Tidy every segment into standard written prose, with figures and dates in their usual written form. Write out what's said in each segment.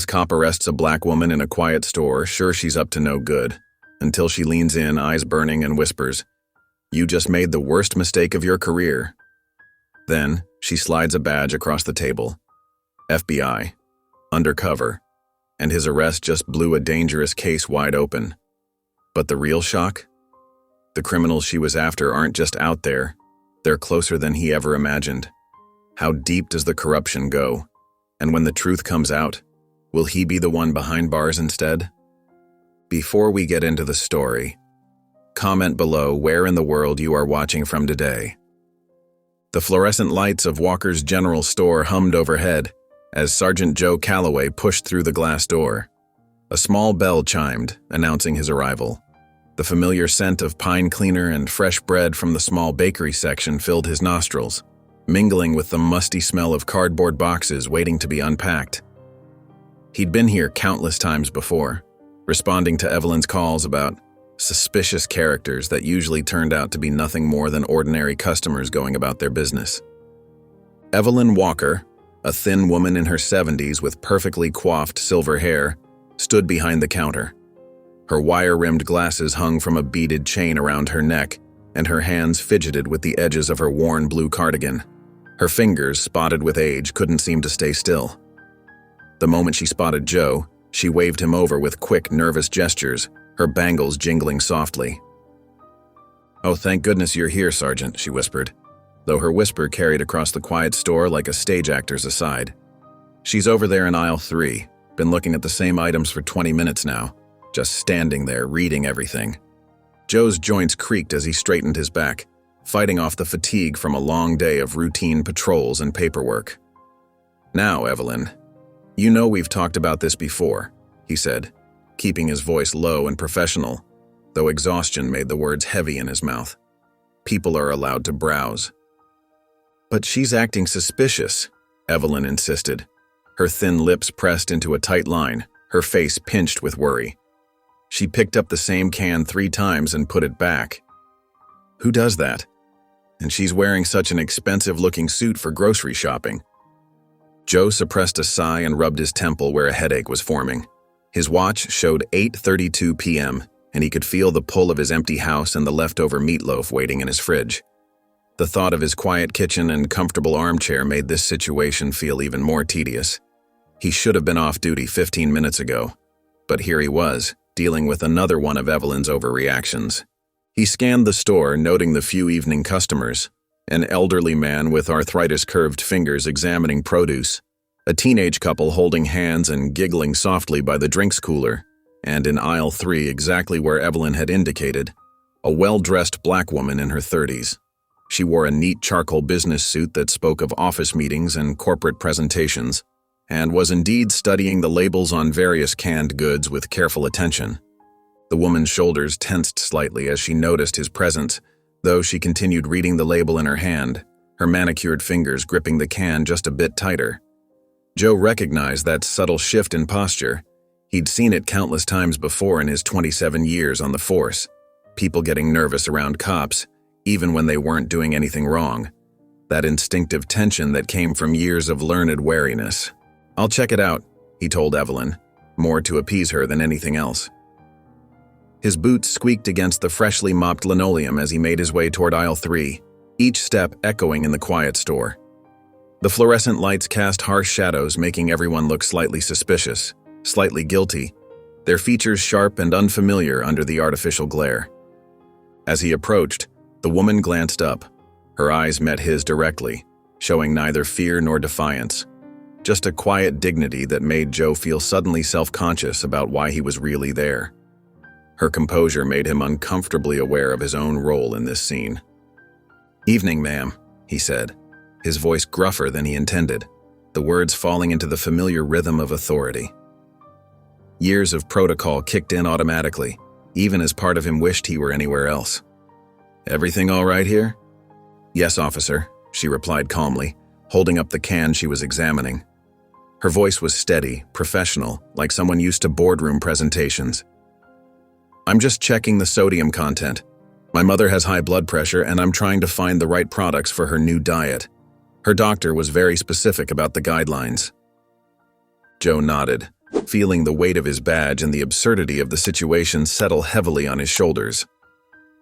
Cop arrests a black woman in a quiet store, sure she's up to no good, until she leans in, eyes burning, and whispers, "You just made the worst mistake of your career." Then, she slides a badge across the table. FBI. Undercover. And his arrest just blew a dangerous case wide open. But the real shock? The criminals she was after aren't just out there. They're closer than he ever imagined. How deep does the corruption go? And when the truth comes out, will he be the one behind bars instead? Before we get into the story, comment below where in the world you are watching from today. The fluorescent lights of Walker's General Store hummed overhead as Sergeant Joe Calloway pushed through the glass door. A small bell chimed, announcing his arrival. The familiar scent of pine cleaner and fresh bread from the small bakery section filled his nostrils, mingling with the musty smell of cardboard boxes waiting to be unpacked. He'd been here countless times before, responding to Evelyn's calls about suspicious characters that usually turned out to be nothing more than ordinary customers going about their business. Evelyn Walker, a thin woman in her 70s with perfectly coiffed silver hair, stood behind the counter. Her wire-rimmed glasses hung from a beaded chain around her neck, and her hands fidgeted with the edges of her worn blue cardigan. Her fingers, spotted with age, couldn't seem to stay still. The moment she spotted Joe, she waved him over with quick, nervous gestures, her bangles jingling softly. "Oh, thank goodness you're here, Sergeant," she whispered, though her whisper carried across the quiet store like a stage actor's aside. "She's over there in aisle 3, been looking at the same items for 20 minutes now, just standing there, reading everything." Joe's joints creaked as he straightened his back, fighting off the fatigue from a long day of routine patrols and paperwork. "Now, Evelyn, you know we've talked about this before," he said, keeping his voice low and professional, though exhaustion made the words heavy in his mouth. "People are allowed to browse." "But she's acting suspicious," Evelyn insisted, her thin lips pressed into a tight line, her face pinched with worry. "She picked up the same can 3 times and put it back. Who does that? And she's wearing such an expensive-looking suit for grocery shopping." Joe suppressed a sigh and rubbed his temple where a headache was forming. His watch showed 8:32 p.m., and he could feel the pull of his empty house and the leftover meatloaf waiting in his fridge. The thought of his quiet kitchen and comfortable armchair made this situation feel even more tedious. He should have been off duty 15 minutes ago, but here he was, dealing with another one of Evelyn's overreactions. He scanned the store, noting the few evening customers, an elderly man with arthritis-curved fingers examining produce, a teenage couple holding hands and giggling softly by the drinks cooler, and in aisle 3, exactly where Evelyn had indicated, a well-dressed black woman in her 30s. She wore a neat charcoal business suit that spoke of office meetings and corporate presentations, and was indeed studying the labels on various canned goods with careful attention. The woman's shoulders tensed slightly as she noticed his presence, though she continued reading the label in her hand, her manicured fingers gripping the can just a bit tighter. Joe recognized that subtle shift in posture. He'd seen it countless times before in his 27 years on the force. People getting nervous around cops, even when they weren't doing anything wrong. That instinctive tension that came from years of learned wariness. "I'll check it out," he told Evelyn, more to appease her than anything else. His boots squeaked against the freshly mopped linoleum as he made his way toward aisle 3, each step echoing in the quiet store. The fluorescent lights cast harsh shadows, making everyone look slightly suspicious, slightly guilty, their features sharp and unfamiliar under the artificial glare. As he approached, the woman glanced up. Her eyes met his directly, showing neither fear nor defiance, just a quiet dignity that made Joe feel suddenly self-conscious about why he was really there. Her composure made him uncomfortably aware of his own role in this scene. "Evening, ma'am," he said, his voice gruffer than he intended, the words falling into the familiar rhythm of authority. Years of protocol kicked in automatically, even as part of him wished he were anywhere else. "Everything all right here?" "Yes, officer," she replied calmly, holding up the can she was examining. Her voice was steady, professional, like someone used to boardroom presentations. "I'm just checking the sodium content. My mother has high blood pressure, and I'm trying to find the right products for her new diet. Her doctor was very specific about the guidelines." Joe nodded, feeling the weight of his badge and the absurdity of the situation settle heavily on his shoulders.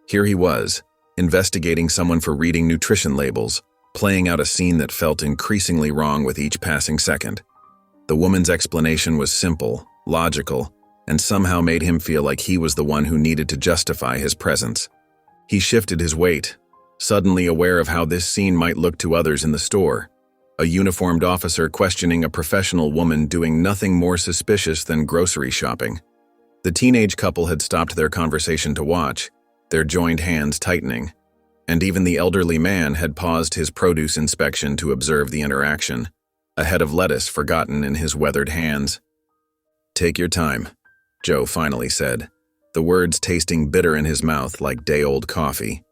Here he was, investigating someone for reading nutrition labels, playing out a scene that felt increasingly wrong with each passing second. The woman's explanation was simple, logical, and somehow made him feel like he was the one who needed to justify his presence. He shifted his weight, suddenly aware of how this scene might look to others in the store. A uniformed officer questioning a professional woman doing nothing more suspicious than grocery shopping. The teenage couple had stopped their conversation to watch, their joined hands tightening, and even the elderly man had paused his produce inspection to observe the interaction, a head of lettuce forgotten in his weathered hands. "Take your time," Joe finally said, the words tasting bitter in his mouth like day-old coffee.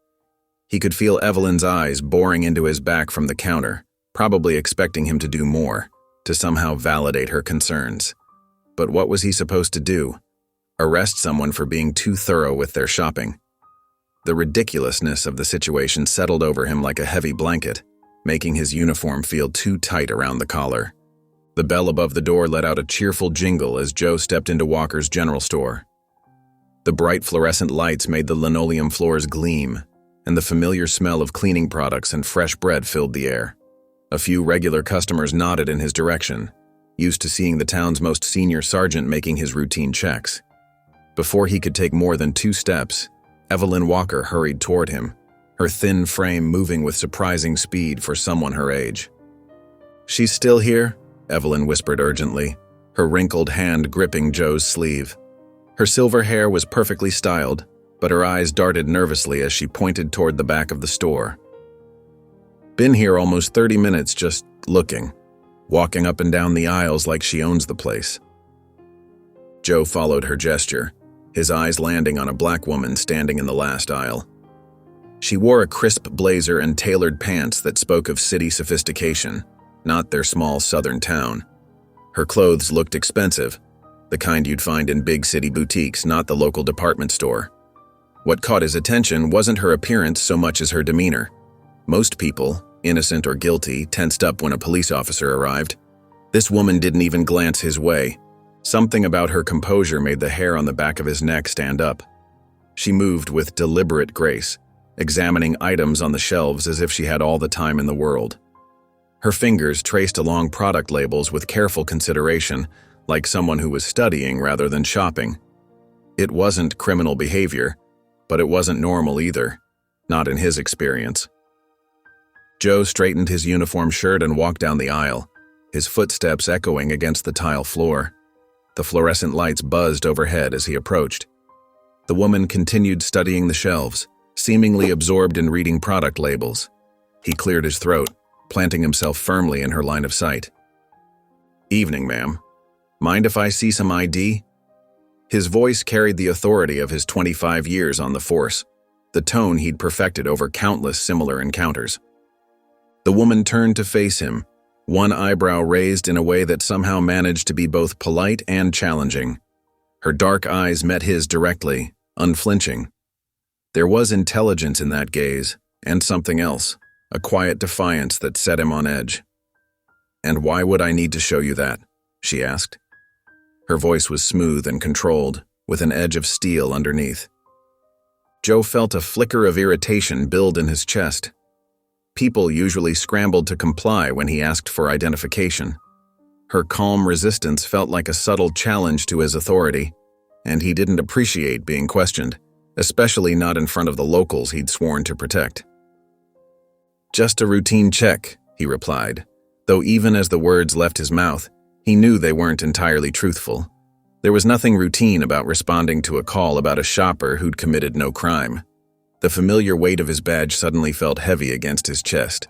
He could feel Evelyn's eyes boring into his back from the counter, probably expecting him to do more, to somehow validate her concerns. But what was he supposed to do? Arrest someone for being too thorough with their shopping? The ridiculousness of the situation settled over him like a heavy blanket, making his uniform feel too tight around the collar. The bell above the door let out a cheerful jingle as Joe stepped into Walker's general store. The bright fluorescent lights made the linoleum floors gleam, and the familiar smell of cleaning products and fresh bread filled the air. A few regular customers nodded in his direction, used to seeing the town's most senior sergeant making his routine checks. Before he could take more than 2 steps, Evelyn Walker hurried toward him, her thin frame moving with surprising speed for someone her age. "She's still here?" Evelyn whispered urgently, her wrinkled hand gripping Joe's sleeve. Her silver hair was perfectly styled, but her eyes darted nervously as she pointed toward the back of the store. "Been here almost 30 minutes just looking, walking up and down the aisles like she owns the place." Joe followed her gesture, his eyes landing on a black woman standing in the last aisle. She wore a crisp blazer and tailored pants that spoke of city sophistication, not their small southern town. Her clothes looked expensive, the kind you'd find in big city boutiques, not the local department store. What caught his attention wasn't her appearance so much as her demeanor. Most people, innocent or guilty, tensed up when a police officer arrived. This woman didn't even glance his way. Something about her composure made the hair on the back of his neck stand up. She moved with deliberate grace, examining items on the shelves as if she had all the time in the world. Her fingers traced along product labels with careful consideration, like someone who was studying rather than shopping. It wasn't criminal behavior, but it wasn't normal either, not in his experience. Joe straightened his uniform shirt and walked down the aisle, his footsteps echoing against the tile floor. The fluorescent lights buzzed overhead as he approached. The woman continued studying the shelves, seemingly absorbed in reading product labels. He cleared his throat, planting himself firmly in her line of sight. "Evening, ma'am. Mind if I see some ID?" His voice carried the authority of his 25 years on the force, the tone he'd perfected over countless similar encounters. The woman turned to face him, one eyebrow raised in a way that somehow managed to be both polite and challenging. Her dark eyes met his directly, unflinching. There was intelligence in that gaze, and something else, a quiet defiance that set him on edge. "And why would I need to show you that?" she asked. Her voice was smooth and controlled, with an edge of steel underneath. Joe felt a flicker of irritation build in his chest. People usually scrambled to comply when he asked for identification. Her calm resistance felt like a subtle challenge to his authority, and he didn't appreciate being questioned, especially not in front of the locals he'd sworn to protect. "Just a routine check," he replied, though even as the words left his mouth, he knew they weren't entirely truthful. There was nothing routine about responding to a call about a shopper who'd committed no crime. The familiar weight of his badge suddenly felt heavy against his chest.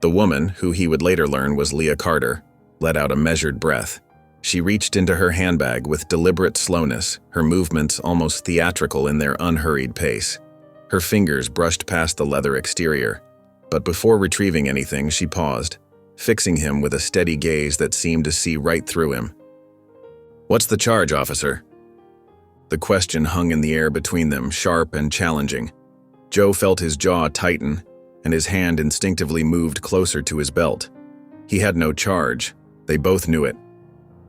The woman, who he would later learn was Leah Carter, let out a measured breath. She reached into her handbag with deliberate slowness, her movements almost theatrical in their unhurried pace. Her fingers brushed past the leather exterior, but before retrieving anything, she paused, fixing him with a steady gaze that seemed to see right through him. "What's the charge, officer?" The question hung in the air between them, sharp and challenging. Joe felt his jaw tighten, and his hand instinctively moved closer to his belt. He had no charge. They both knew it.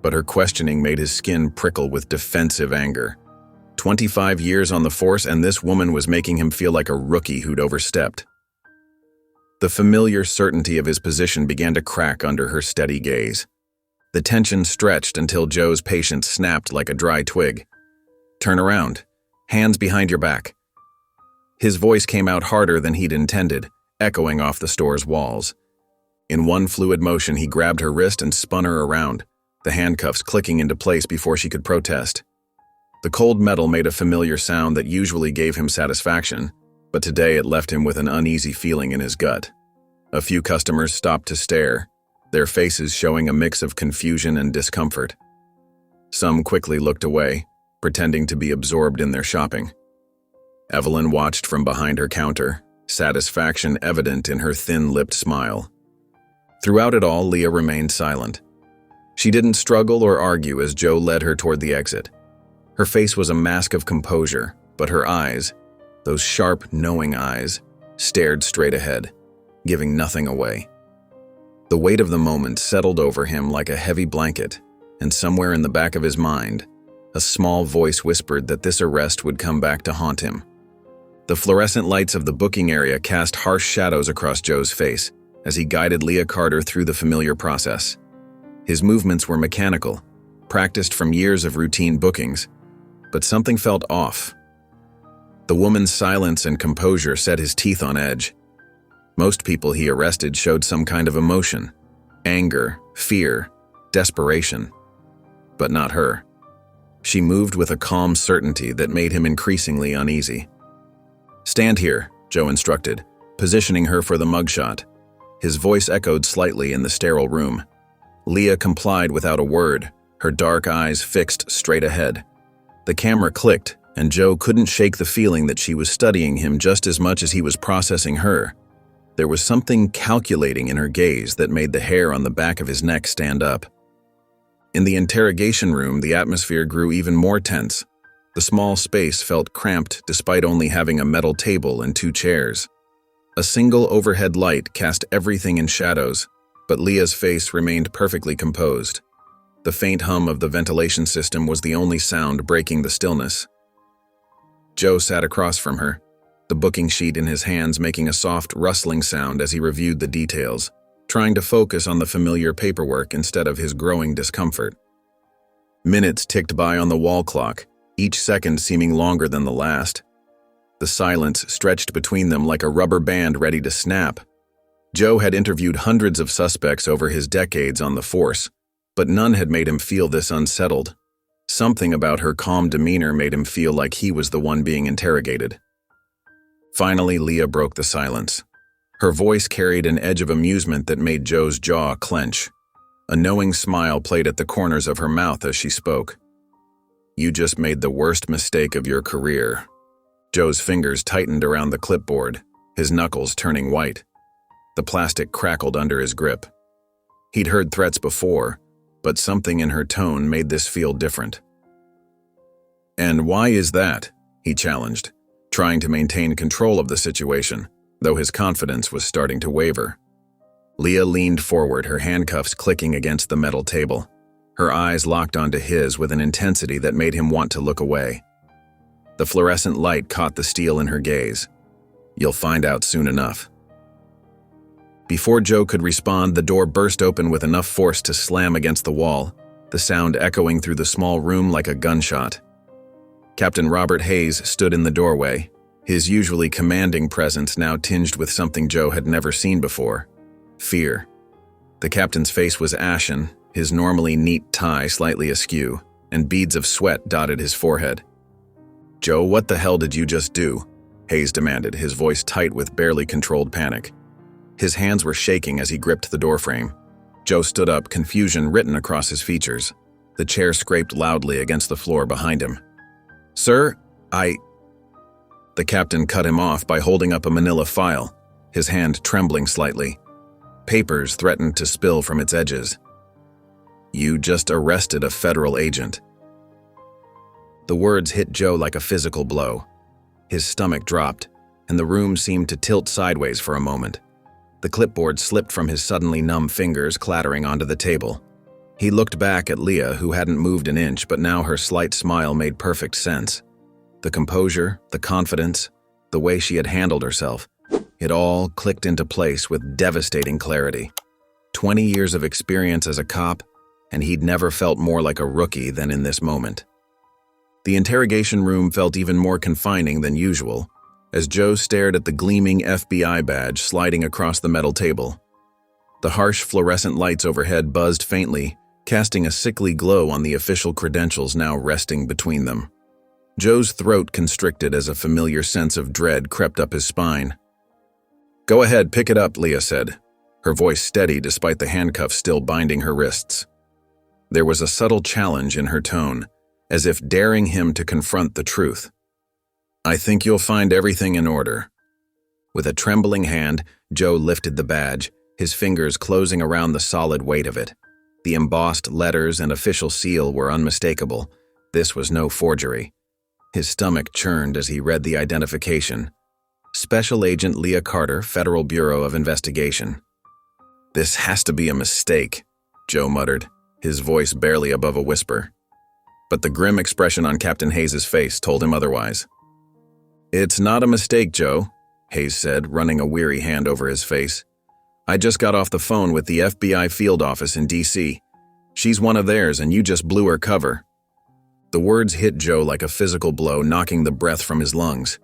but her questioning made his skin prickle with defensive anger. 25 years on the force, and this woman was making him feel like a rookie who'd overstepped. The familiar certainty of his position began to crack under her steady gaze. The tension stretched until Joe's patience snapped like a dry twig. "Turn around. Hands behind your back." His voice came out harder than he'd intended, echoing off the store's walls. In one fluid motion, he grabbed her wrist and spun her around, the handcuffs clicking into place before she could protest. The cold metal made a familiar sound that usually gave him satisfaction, but today it left him with an uneasy feeling in his gut. A few customers stopped to stare, their faces showing a mix of confusion and discomfort. Some quickly looked away, pretending to be absorbed in their shopping. Evelyn watched from behind her counter, satisfaction evident in her thin-lipped smile. Throughout it all, Leah remained silent. She didn't struggle or argue as Joe led her toward the exit. Her face was a mask of composure, but her eyes, those sharp, knowing eyes, stared straight ahead, giving nothing away. The weight of the moment settled over him like a heavy blanket, and somewhere in the back of his mind, a small voice whispered that this arrest would come back to haunt him. The fluorescent lights of the booking area cast harsh shadows across Joe's face as he guided Leah Carter through the familiar process. His movements were mechanical, practiced from years of routine bookings, but something felt off. The woman's silence and composure set his teeth on edge. Most people he arrested showed some kind of emotion, anger, fear, desperation. But not her. She moved with a calm certainty that made him increasingly uneasy. "Stand here," Joe instructed, positioning her for the mugshot. His voice echoed slightly in the sterile room. Leah complied without a word, her dark eyes fixed straight ahead. The camera clicked, and Joe couldn't shake the feeling that she was studying him just as much as he was processing her. There was something calculating in her gaze that made the hair on the back of his neck stand up. In the interrogation room, the atmosphere grew even more tense. The small space felt cramped despite only having a metal table and 2 chairs. A single overhead light cast everything in shadows, but Leah's face remained perfectly composed. The faint hum of the ventilation system was the only sound breaking the stillness. Joe sat across from her, the booking sheet in his hands making a soft, rustling sound as he reviewed the details, trying to focus on the familiar paperwork instead of his growing discomfort. Minutes ticked by on the wall clock, each second seeming longer than the last. The silence stretched between them like a rubber band ready to snap. Joe had interviewed hundreds of suspects over his decades on the force, but none had made him feel this unsettled. Something about her calm demeanor made him feel like he was the one being interrogated. Finally, Leah broke the silence. Her voice carried an edge of amusement that made Joe's jaw clench. A knowing smile played at the corners of her mouth as she spoke. "You just made the worst mistake of your career." Joe's fingers tightened around the clipboard, his knuckles turning white. The plastic crackled under his grip. He'd heard threats before, but something in her tone made this feel different. "And why is that?" he challenged, trying to maintain control of the situation, though his confidence was starting to waver. Leah leaned forward, her handcuffs clicking against the metal table. Her eyes locked onto his with an intensity that made him want to look away. The fluorescent light caught the steel in her gaze. "You'll find out soon enough." Before Joe could respond, the door burst open with enough force to slam against the wall, the sound echoing through the small room like a gunshot. Captain Robert Hayes stood in the doorway, his usually commanding presence now tinged with something Joe had never seen before: fear. The captain's face was ashen, his normally neat tie slightly askew, and beads of sweat dotted his forehead. "Joe, what the hell did you just do?" Hayes demanded, his voice tight with barely controlled panic. His hands were shaking as he gripped the doorframe. Joe stood up, confusion written across his features. The chair scraped loudly against the floor behind him. "Sir, The captain cut him off by holding up a manila file, his hand trembling slightly. Papers threatened to spill from its edges. "You just arrested a federal agent." The words hit Joe like a physical blow. His stomach dropped, and the room seemed to tilt sideways for a moment. The clipboard slipped from his suddenly numb fingers, clattering onto the table. He looked back at Leah, who hadn't moved an inch, but now her slight smile made perfect sense. The composure, the confidence, the way she had handled herself, it all clicked into place with devastating clarity. 20 years of experience as a cop, and he'd never felt more like a rookie than in this moment. The interrogation room felt even more confining than usual, as Joe stared at the gleaming FBI badge sliding across the metal table. The harsh fluorescent lights overhead buzzed faintly, casting a sickly glow on the official credentials now resting between them. Joe's throat constricted as a familiar sense of dread crept up his spine. "Go ahead, pick it up," Leah said, her voice steady despite the handcuffs still binding her wrists. There was a subtle challenge in her tone, as if daring him to confront the truth. "I think you'll find everything in order." With a trembling hand, Joe lifted the badge, his fingers closing around the solid weight of it. The embossed letters and official seal were unmistakable. This was no forgery. His stomach churned as he read the identification. Special Agent Leah Carter, Federal Bureau of Investigation. "This has to be a mistake," Joe muttered, his voice barely above a whisper. But the grim expression on Captain Hayes' face told him otherwise. "It's not a mistake, Joe," Hayes said, running a weary hand over his face. "I just got off the phone with the FBI field office in D.C. She's one of theirs, and you just blew her cover." The words hit Joe like a physical blow, knocking the breath from his lungs.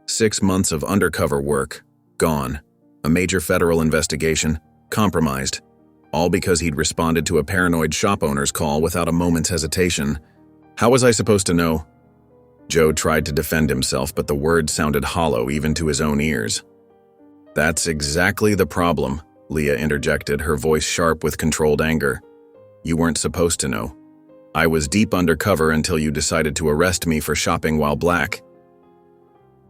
6 months of undercover work, gone. A major federal investigation, compromised. All because he'd responded to a paranoid shop owner's call without a moment's hesitation. How was I supposed to know? Joe tried to defend himself, but the words sounded hollow even to his own ears. "That's exactly the problem," Leah interjected, her voice sharp with controlled anger. "You weren't supposed to know. I was deep undercover until you decided to arrest me for shopping while black."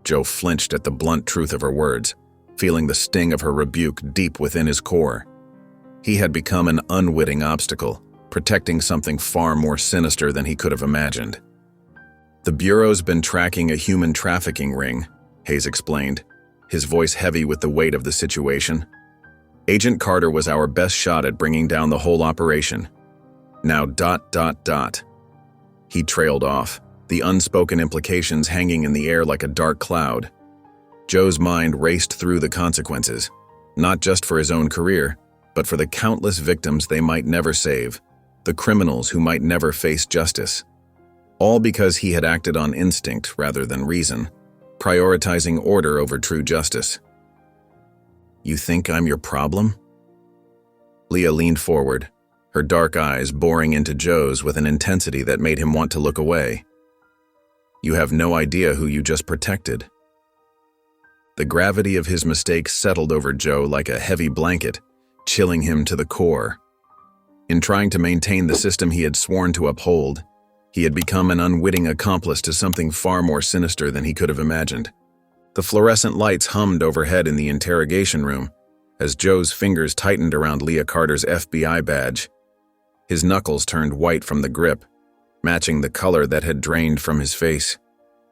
Joe flinched at the blunt truth of her words, feeling the sting of her rebuke deep within his core. He had become an unwitting obstacle, protecting something far more sinister than he could have imagined. "The Bureau's been tracking a human trafficking ring," Hayes explained, his voice heavy with the weight of the situation. "Agent Carter was our best shot at bringing down the whole operation. Now ... He trailed off, the unspoken implications hanging in the air like a dark cloud. Joe's mind raced through the consequences, not just for his own career, but for the countless victims they might never save, the criminals who might never face justice. All because he had acted on instinct rather than reason, prioritizing order over true justice. "You think I'm your problem?" Leah leaned forward, her dark eyes boring into Joe's with an intensity that made him want to look away. "You have no idea who you just protected." The gravity of his mistake settled over Joe like a heavy blanket, chilling him to the core. In trying to maintain the system he had sworn to uphold, he had become an unwitting accomplice to something far more sinister than he could have imagined. The fluorescent lights hummed overhead in the interrogation room as Joe's fingers tightened around Leah Carter's FBI badge. His knuckles turned white from the grip, matching the color that had drained from his face.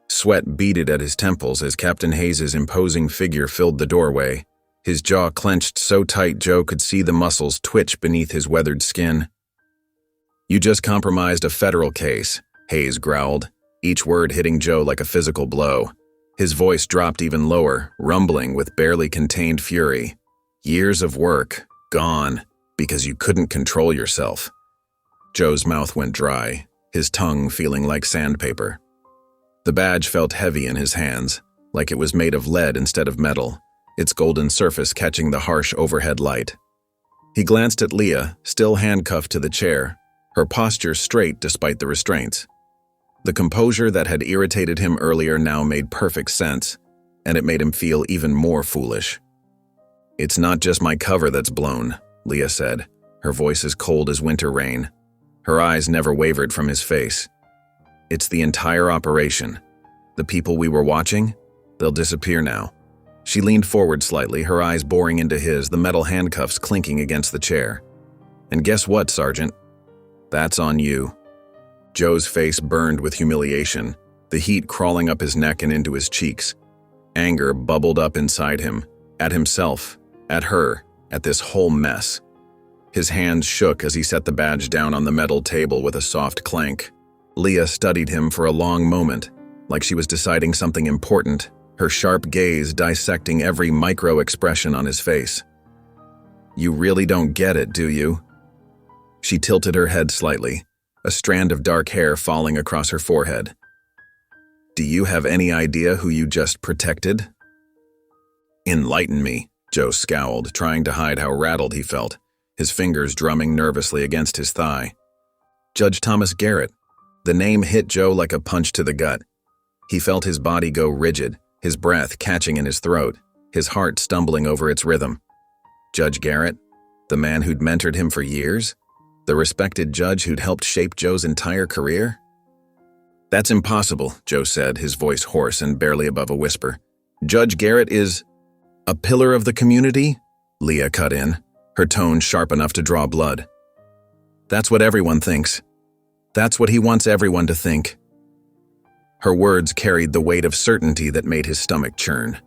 Sweat beaded at his temples as Captain Hayes' imposing figure filled the doorway, his jaw clenched so tight Joe could see the muscles twitch beneath his weathered skin. "You just compromised a federal case," Hayes growled, each word hitting Joe like a physical blow. His voice dropped even lower, rumbling with barely contained fury. "Years of work, gone, because you couldn't control yourself." Joe's mouth went dry, his tongue feeling like sandpaper. The badge felt heavy in his hands, like it was made of lead instead of metal, its golden surface catching the harsh overhead light. He glanced at Leah, still handcuffed to the chair, her posture straight despite the restraints. The composure that had irritated him earlier now made perfect sense, and it made him feel even more foolish. "It's not just my cover that's blown," Leah said, her voice as cold as winter rain. Her eyes never wavered from his face. "It's the entire operation. The people we were watching, they'll disappear now." She leaned forward slightly, her eyes boring into his, the metal handcuffs clinking against the chair. "And guess what, Sergeant? That's on you." Joe's face burned with humiliation, the heat crawling up his neck and into his cheeks. Anger bubbled up inside him, at himself, at her, at this whole mess. His hands shook as he set the badge down on the metal table with a soft clank. Leah studied him for a long moment, like she was deciding something important, her sharp gaze dissecting every micro-expression on his face. "You really don't get it, do you?" She tilted her head slightly, a strand of dark hair falling across her forehead. "Do you have any idea who you just protected?" "Enlighten me," Joe scowled, trying to hide how rattled he felt, his fingers drumming nervously against his thigh. "Judge Thomas Garrett." The name hit Joe like a punch to the gut. He felt his body go rigid, his breath catching in his throat, his heart stumbling over its rhythm. Judge Garrett? The man who'd mentored him for years? The respected judge who'd helped shape Joe's entire career? "That's impossible," Joe said, his voice hoarse and barely above a whisper. "Judge Garrett is a pillar of the community?" Leah cut in, her tone sharp enough to draw blood. "That's what everyone thinks. That's what he wants everyone to think." Her words carried the weight of certainty that made his stomach churn.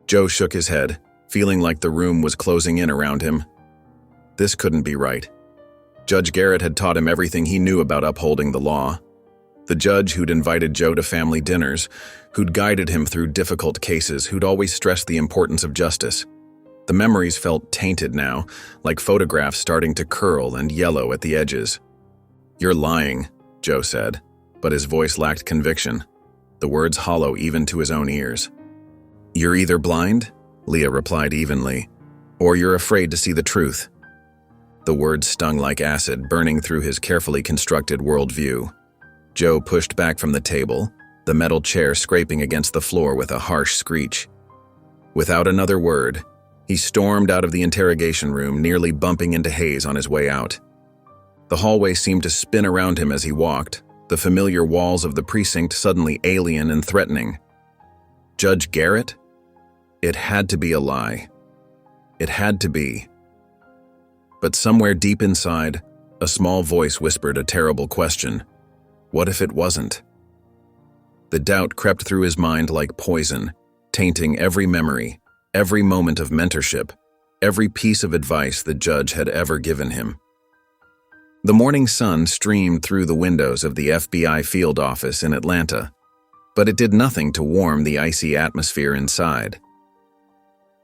Joe shook his head, feeling like the room was closing in around him. This couldn't be right. Judge Garrett had taught him everything he knew about upholding the law. The judge who'd invited Joe to family dinners, who'd guided him through difficult cases, who'd always stressed the importance of justice. The memories felt tainted now, like photographs starting to curl and yellow at the edges. "You're lying," Joe said, but his voice lacked conviction, the words hollow even to his own ears. "You're either blind," Leah replied evenly, "or you're afraid to see the truth." The words stung like acid, burning through his carefully constructed worldview. Joe pushed back from the table, the metal chair scraping against the floor with a harsh screech. Without another word, he stormed out of the interrogation room, nearly bumping into Hayes on his way out. The hallway seemed to spin around him as he walked, the familiar walls of the precinct suddenly alien and threatening. Judge Garrett? It had to be a lie. It had to be. But somewhere deep inside, a small voice whispered a terrible question. What if it wasn't? The doubt crept through his mind like poison, tainting every memory, every moment of mentorship, every piece of advice the judge had ever given him. The morning sun streamed through the windows of the FBI field office in Atlanta, but it did nothing to warm the icy atmosphere inside.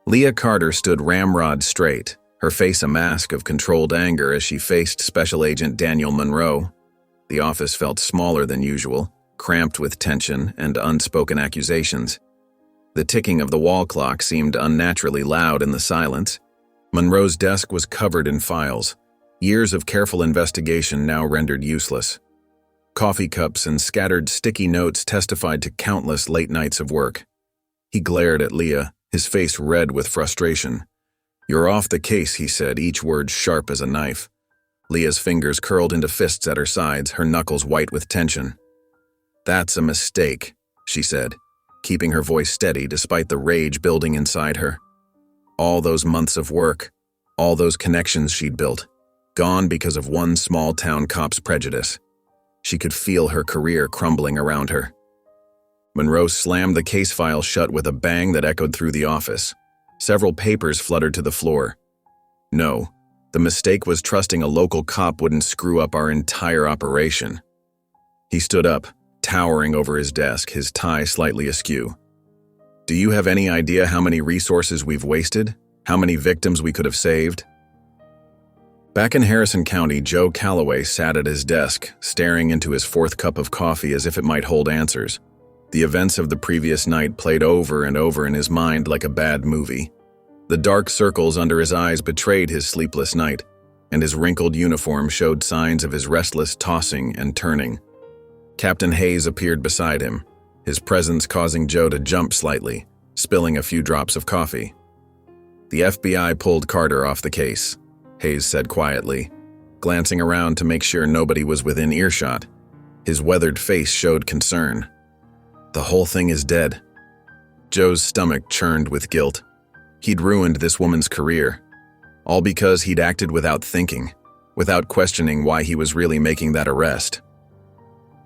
Leah Carter stood ramrod straight, her face a mask of controlled anger as she faced Special Agent Daniel Monroe. The office felt smaller than usual, cramped with tension and unspoken accusations. The ticking of the wall clock seemed unnaturally loud in the silence. Monroe's desk was covered in files, years of careful investigation now rendered useless. Coffee cups and scattered sticky notes testified to countless late nights of work. He glared at Leah, his face red with frustration. "You're off the case," he said, each word sharp as a knife. Leah's fingers curled into fists at her sides, her knuckles white with tension. "That's a mistake," she said, keeping her voice steady despite the rage building inside her. All those months of work, all those connections she'd built, gone because of one small-town cop's prejudice. She could feel her career crumbling around her. Monroe slammed the case file shut with a bang that echoed through the office. Several papers fluttered to the floor. No, the mistake was trusting a local cop wouldn't screw up our entire operation. He stood up, towering over his desk, his tie slightly askew. "Do you have any idea how many resources we've wasted? How many victims we could have saved?" Back in Harrison County, Joe Calloway sat at his desk, staring into his fourth cup of coffee as if it might hold answers. The events of the previous night played over and over in his mind like a bad movie. The dark circles under his eyes betrayed his sleepless night, and his wrinkled uniform showed signs of his restless tossing and turning. Captain Hayes appeared beside him, his presence causing Joe to jump slightly, spilling a few drops of coffee. "The FBI pulled Carter off the case," Hayes said quietly, glancing around to make sure nobody was within earshot. His weathered face showed concern. "The whole thing is dead." Joe's stomach churned with guilt. He'd ruined this woman's career, all because he'd acted without thinking, without questioning why he was really making that arrest.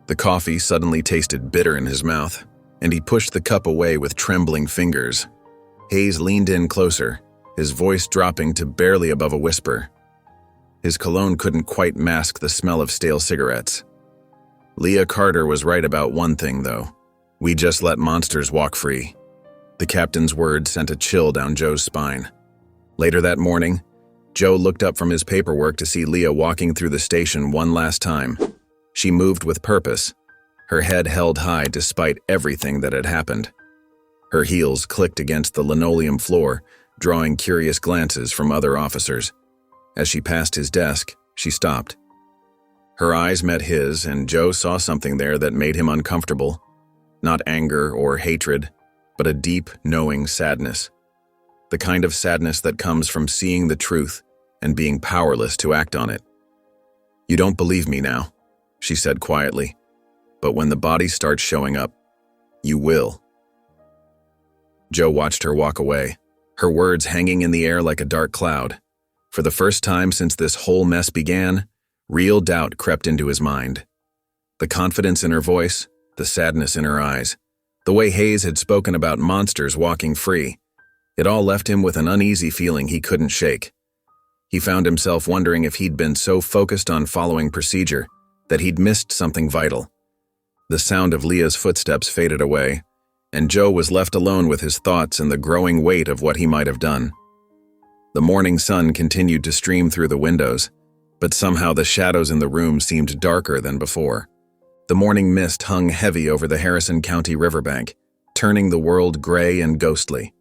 The coffee suddenly tasted bitter in his mouth, and he pushed the cup away with trembling fingers. Hayes leaned in closer, his voice dropping to barely above a whisper. His cologne couldn't quite mask the smell of stale cigarettes. Leah Carter was right about one thing, though. We just let monsters walk free. The captain's words sent a chill down Joe's spine. Later that morning, Joe looked up from his paperwork to see Leah walking through the station one last time. She moved with purpose, her head held high despite everything that had happened. Her heels clicked against the linoleum floor, drawing curious glances from other officers. As she passed his desk, she stopped. Her eyes met his, and Joe saw something there that made him uncomfortable. Not anger or hatred, but a deep, knowing sadness. The kind of sadness that comes from seeing the truth and being powerless to act on it. "You don't believe me now," she said quietly. "But when the body starts showing up, you will." Joe watched her walk away, her words hanging in the air like a dark cloud. For the first time since this whole mess began, real doubt crept into his mind. The confidence in her voice, the sadness in her eyes, the way Hayes had spoken about monsters walking free, it all left him with an uneasy feeling he couldn't shake. He found himself wondering if he'd been so focused on following procedure that he'd missed something vital. The sound of Leah's footsteps faded away, and Joe was left alone with his thoughts and the growing weight of what he might have done. The morning sun continued to stream through the windows, but somehow the shadows in the room seemed darker than before. The morning mist hung heavy over the Harrison County riverbank, turning the world gray and ghostly.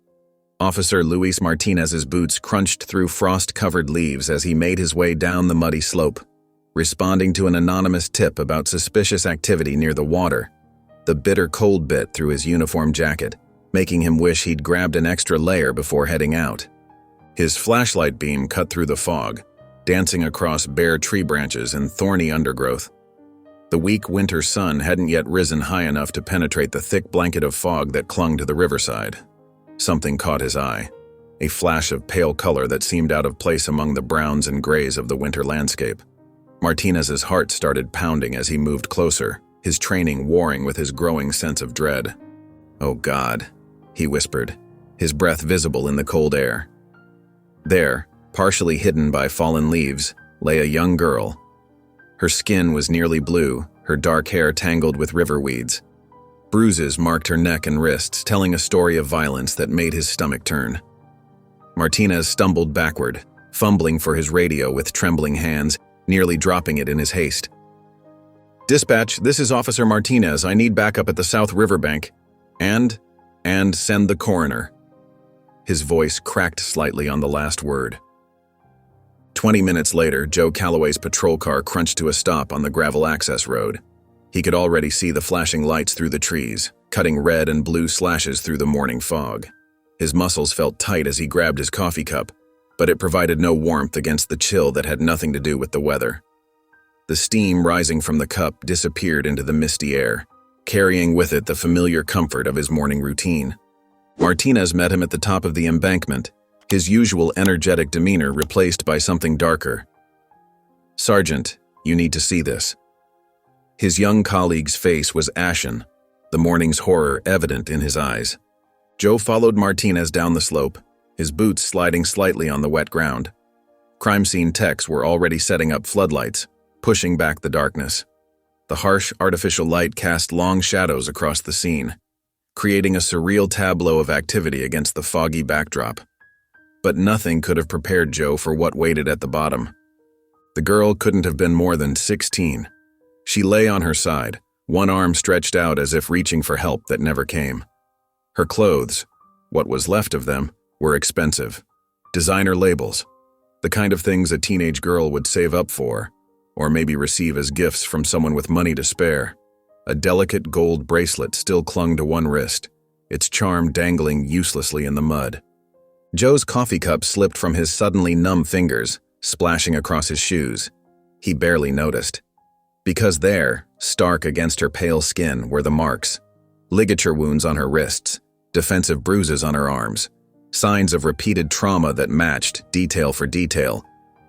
Officer Luis Martinez's boots crunched through frost-covered leaves as he made his way down the muddy slope, responding to an anonymous tip about suspicious activity near the water. The bitter cold bit through his uniform jacket, making him wish he'd grabbed an extra layer before heading out. His flashlight beam cut through the fog, dancing across bare tree branches and thorny undergrowth. The weak winter sun hadn't yet risen high enough to penetrate the thick blanket of fog that clung to the riverside. Something caught his eye, a flash of pale color that seemed out of place among the browns and grays of the winter landscape. Martinez's heart started pounding as he moved closer, his training warring with his growing sense of dread. "Oh God," he whispered, his breath visible in the cold air. There, partially hidden by fallen leaves, lay a young girl. Her skin was nearly blue, her dark hair tangled with river weeds. Bruises marked her neck and wrists, telling a story of violence that made his stomach turn. Martinez stumbled backward, fumbling for his radio with trembling hands, nearly dropping it in his haste. "Dispatch, this is Officer Martinez. I need backup at the South Riverbank. And send the coroner." His voice cracked slightly on the last word. 20 minutes later, Joe Calloway's patrol car crunched to a stop on the gravel access road. He could already see the flashing lights through the trees, cutting red and blue slashes through the morning fog. His muscles felt tight as he grabbed his coffee cup, but it provided no warmth against the chill that had nothing to do with the weather. The steam rising from the cup disappeared into the misty air, carrying with it the familiar comfort of his morning routine. Martinez met him at the top of the embankment, his usual energetic demeanor replaced by something darker. "Sergeant, you need to see this." His young colleague's face was ashen, the morning's horror evident in his eyes. Joe followed Martinez down the slope, his boots sliding slightly on the wet ground. Crime scene techs were already setting up floodlights, pushing back the darkness. The harsh, artificial light cast long shadows across the scene, creating a surreal tableau of activity against the foggy backdrop. But nothing could have prepared Joe for what waited at the bottom. The girl couldn't have been more than 16. She lay on her side, one arm stretched out as if reaching for help that never came. Her clothes, what was left of them, were expensive. Designer labels, the kind of things a teenage girl would save up for, or maybe receive as gifts from someone with money to spare. A delicate gold bracelet still clung to one wrist, its charm dangling uselessly in the mud. Joe's coffee cup slipped from his suddenly numb fingers, splashing across his shoes. He barely noticed. Because there, stark against her pale skin, were the marks. Ligature wounds on her wrists, defensive bruises on her arms, signs of repeated trauma that matched, detail for detail,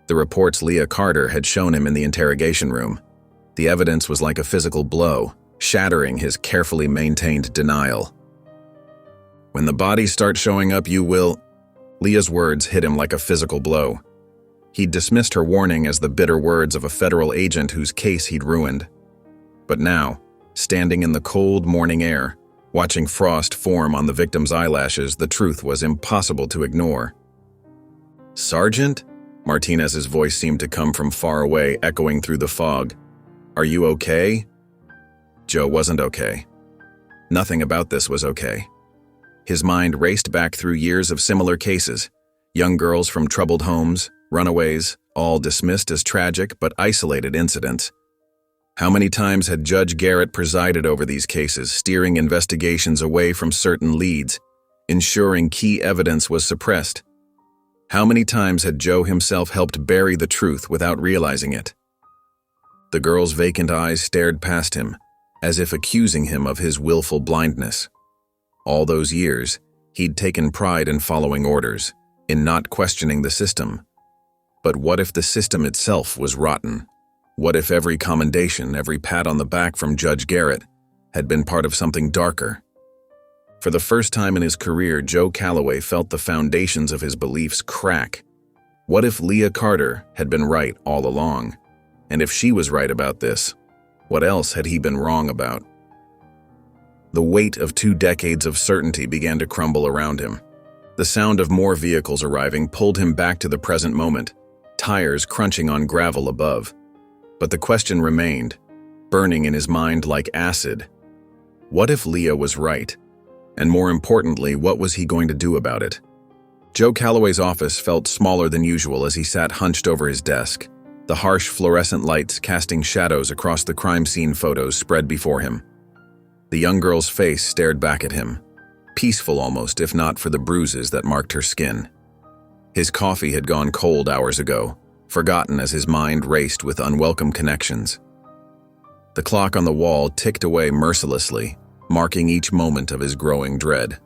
the reports Leah Carter had shown him in the interrogation room. The evidence was like a physical blow, shattering his carefully maintained denial. "When the bodies start showing up, you will..." Leah's words hit him like a physical blow. He'd dismissed her warning as the bitter words of a federal agent whose case he'd ruined. But now, standing in the cold morning air, watching frost form on the victim's eyelashes, the truth was impossible to ignore. "Sergeant?" Martinez's voice seemed to come from far away, echoing through the fog. "Are you okay?" Joe wasn't okay. Nothing about this was okay. His mind raced back through years of similar cases. Young girls from troubled homes, runaways, all dismissed as tragic but isolated incidents. How many times had Judge Garrett presided over these cases, steering investigations away from certain leads, ensuring key evidence was suppressed? How many times had Joe himself helped bury the truth without realizing it? The girl's vacant eyes stared past him, as if accusing him of his willful blindness. All those years, he'd taken pride in following orders, in not questioning the system. But what if the system itself was rotten? What if every commendation, every pat on the back from Judge Garrett had been part of something darker? For the first time in his career, Joe Calloway felt the foundations of his beliefs crack. What if Leah Carter had been right all along? And if she was right about this, what else had he been wrong about? The weight of 2 decades of certainty began to crumble around him. The sound of more vehicles arriving pulled him back to the present moment, tires crunching on gravel above. But the question remained, burning in his mind like acid. What if Leah was right? And more importantly, what was he going to do about it? Joe Calloway's office felt smaller than usual as he sat hunched over his desk, the harsh fluorescent lights casting shadows across the crime scene photos spread before him. The young girl's face stared back at him, peaceful almost, if not for the bruises that marked her skin. His coffee had gone cold hours ago, forgotten as his mind raced with unwelcome connections. The clock on the wall ticked away mercilessly, marking each moment of his growing dread.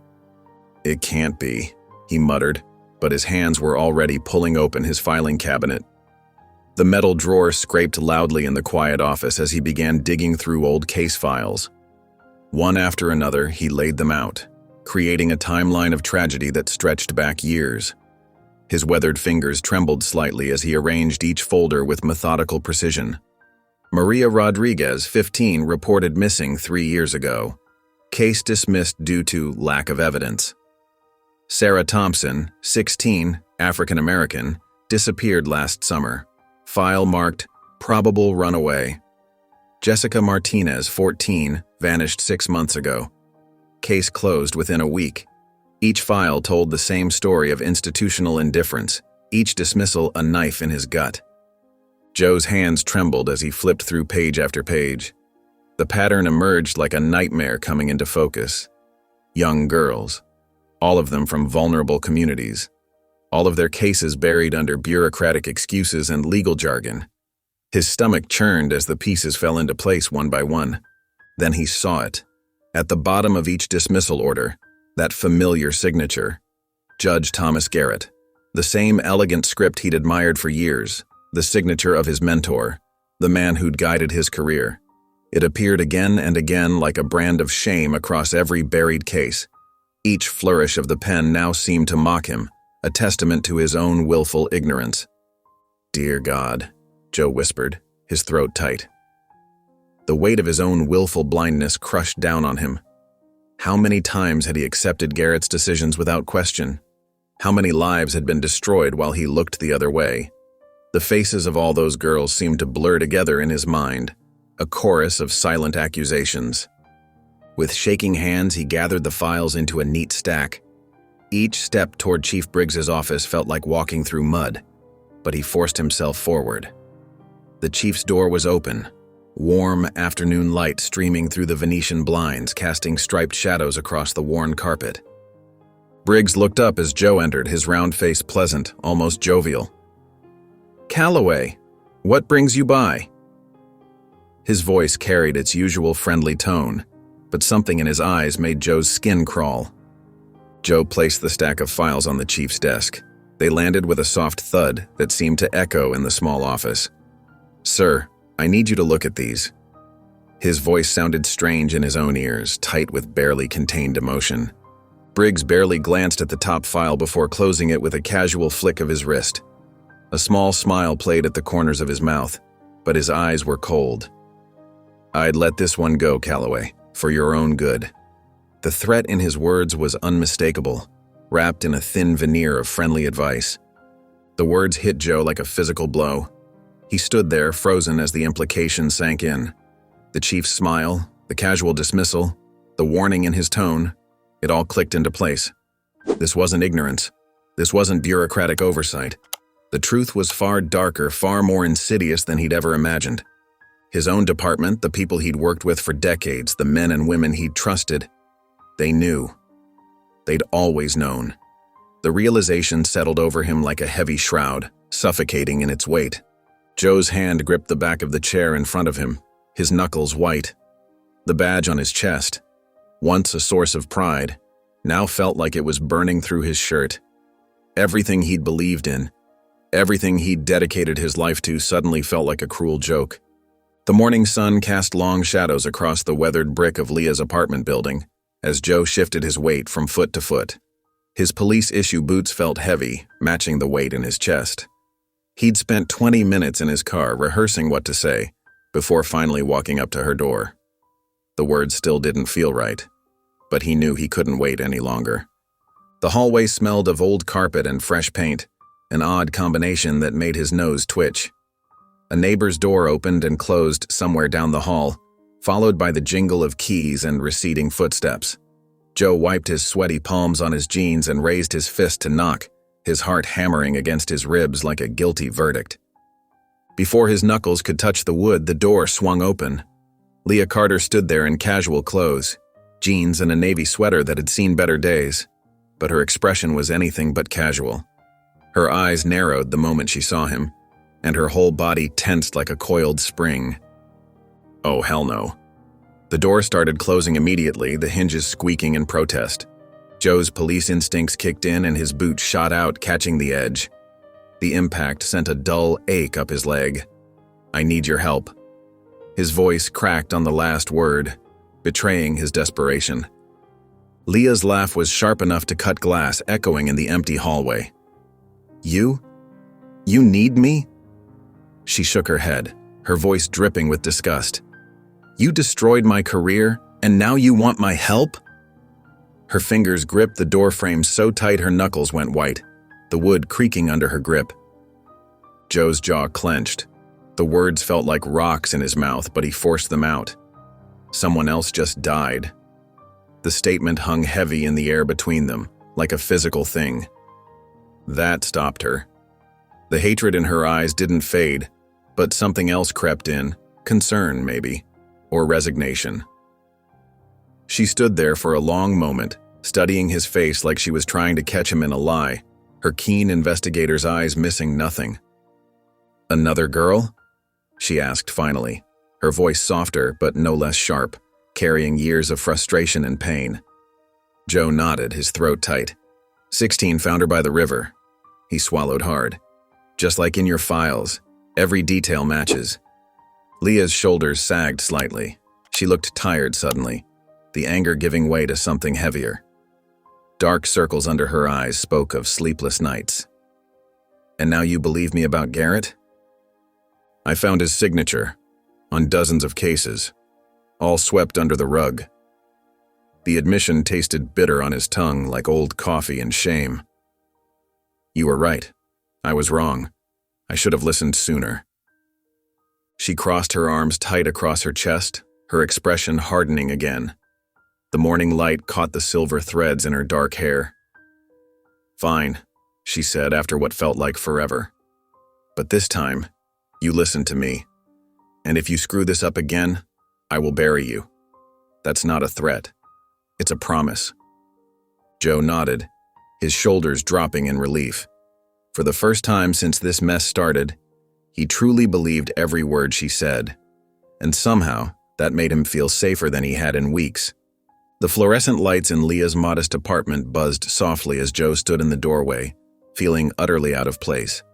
"It can't be," he muttered, but his hands were already pulling open his filing cabinet. The metal drawer scraped loudly in the quiet office as he began digging through old case files. One after another, he laid them out, creating a timeline of tragedy that stretched back years. His weathered fingers trembled slightly as he arranged each folder with methodical precision. Maria Rodriguez, 15, reported missing 3 years ago. Case dismissed due to lack of evidence. Sarah Thompson, 16, African American, disappeared last summer. File marked probable runaway. Jessica Martinez, 14, vanished 6 months ago. Case closed within a week. Each file told the same story of institutional indifference, each dismissal a knife in his gut. Joe's hands trembled as he flipped through page after page. The pattern emerged like a nightmare coming into focus. Young girls, all of them from vulnerable communities, all of their cases buried under bureaucratic excuses and legal jargon. His stomach churned as the pieces fell into place one by one. Then he saw it. At the bottom of each dismissal order, that familiar signature. Judge Thomas Garrett. The same elegant script he'd admired for years. The signature of his mentor, the man who'd guided his career. It appeared again and again like a brand of shame across every buried case. Each flourish of the pen now seemed to mock him, a testament to his own willful ignorance. "Dear God," Joe whispered, his throat tight. The weight of his own willful blindness crushed down on him. How many times had he accepted Garrett's decisions without question? How many lives had been destroyed while he looked the other way? The faces of all those girls seemed to blur together in his mind, a chorus of silent accusations. With shaking hands, he gathered the files into a neat stack. Each step toward Chief Briggs's office felt like walking through mud, but he forced himself forward. The chief's door was open, warm afternoon light streaming through the Venetian blinds, casting striped shadows across the worn carpet. Briggs looked up as Joe entered, his round face pleasant, almost jovial. "Calloway, what brings you by?" His voice carried its usual friendly tone, but something in his eyes made Joe's skin crawl. Joe placed the stack of files on the chief's desk. They landed with a soft thud that seemed to echo in the small office. "Sir, I need you to look at these." His voice sounded strange in his own ears, tight with barely contained emotion. Briggs barely glanced at the top file before closing it with a casual flick of his wrist. A small smile played at the corners of his mouth, but his eyes were cold. "I'd let this one go, Calloway, for your own good." The threat in his words was unmistakable, wrapped in a thin veneer of friendly advice. The words hit Joe like a physical blow. He stood there, frozen as the implication sank in. The chief's smile, the casual dismissal, the warning in his tone, it all clicked into place. This wasn't ignorance. This wasn't bureaucratic oversight. The truth was far darker, far more insidious than he'd ever imagined. His own department, the people he'd worked with for decades, the men and women he'd trusted, they knew. They'd always known. The realization settled over him like a heavy shroud, suffocating in its weight. Joe's hand gripped the back of the chair in front of him, his knuckles white. The badge on his chest, once a source of pride, now felt like it was burning through his shirt. Everything he'd believed in, everything he'd dedicated his life to suddenly felt like a cruel joke. The morning sun cast long shadows across the weathered brick of Leah's apartment building as Joe shifted his weight from foot to foot. His police-issue boots felt heavy, matching the weight in his chest. He'd spent 20 minutes in his car rehearsing what to say before finally walking up to her door. The words still didn't feel right, but he knew he couldn't wait any longer. The hallway smelled of old carpet and fresh paint, an odd combination that made his nose twitch. A neighbor's door opened and closed somewhere down the hall, followed by the jingle of keys and receding footsteps. Joe wiped his sweaty palms on his jeans and raised his fist to knock, his heart hammering against his ribs like a guilty verdict. Before his knuckles could touch the wood, the door swung open. Leah Carter stood there in casual clothes, jeans and a navy sweater that had seen better days, but her expression was anything but casual. Her eyes narrowed the moment she saw him, and her whole body tensed like a coiled spring. Oh, hell no. The door started closing immediately, the hinges squeaking in protest. Joe's police instincts kicked in and his boot shot out, catching the edge. The impact sent a dull ache up his leg. "I need your help." His voice cracked on the last word, betraying his desperation. Leah's laugh was sharp enough to cut glass, echoing in the empty hallway. You? You need me?" She shook her head, her voice dripping with disgust. "You destroyed my career, and now you want my help?" Her fingers gripped the door frame so tight her knuckles went white, the wood creaking under her grip. Joe's jaw clenched. The words felt like rocks in his mouth, but he forced them out. Someone else just died. The statement hung heavy in the air between them, like a physical thing. That stopped her. The hatred in her eyes didn't fade, but something else crept in, concern maybe, or resignation. She stood there for a long moment, studying his face like she was trying to catch him in a lie, her keen investigator's eyes missing nothing. "Another girl?" she asked finally, her voice softer but no less sharp, carrying years of frustration and pain. Joe nodded, his throat tight. 16 found her by the river. He swallowed hard. "Just like in your files, every detail matches." Leah's shoulders sagged slightly. She looked tired suddenly, the anger giving way to something heavier. Dark circles under her eyes spoke of sleepless nights. "And now you believe me about Garrett?" "I found his signature, on dozens of cases, all swept under the rug." The admission tasted bitter on his tongue, like old coffee and shame. "You were right. I was wrong. I should have listened sooner." She crossed her arms tight across her chest, her expression hardening again. The morning light caught the silver threads in her dark hair. "Fine," she said after what felt like forever. "But this time, you listen to me. And if you screw this up again, I will bury you. That's not a threat. It's a promise." Joe nodded, his shoulders dropping in relief. For the first time since this mess started, he truly believed every word she said. And somehow, that made him feel safer than he had in weeks. The fluorescent lights in Leah's modest apartment buzzed softly as Joe stood in the doorway, feeling utterly out of place.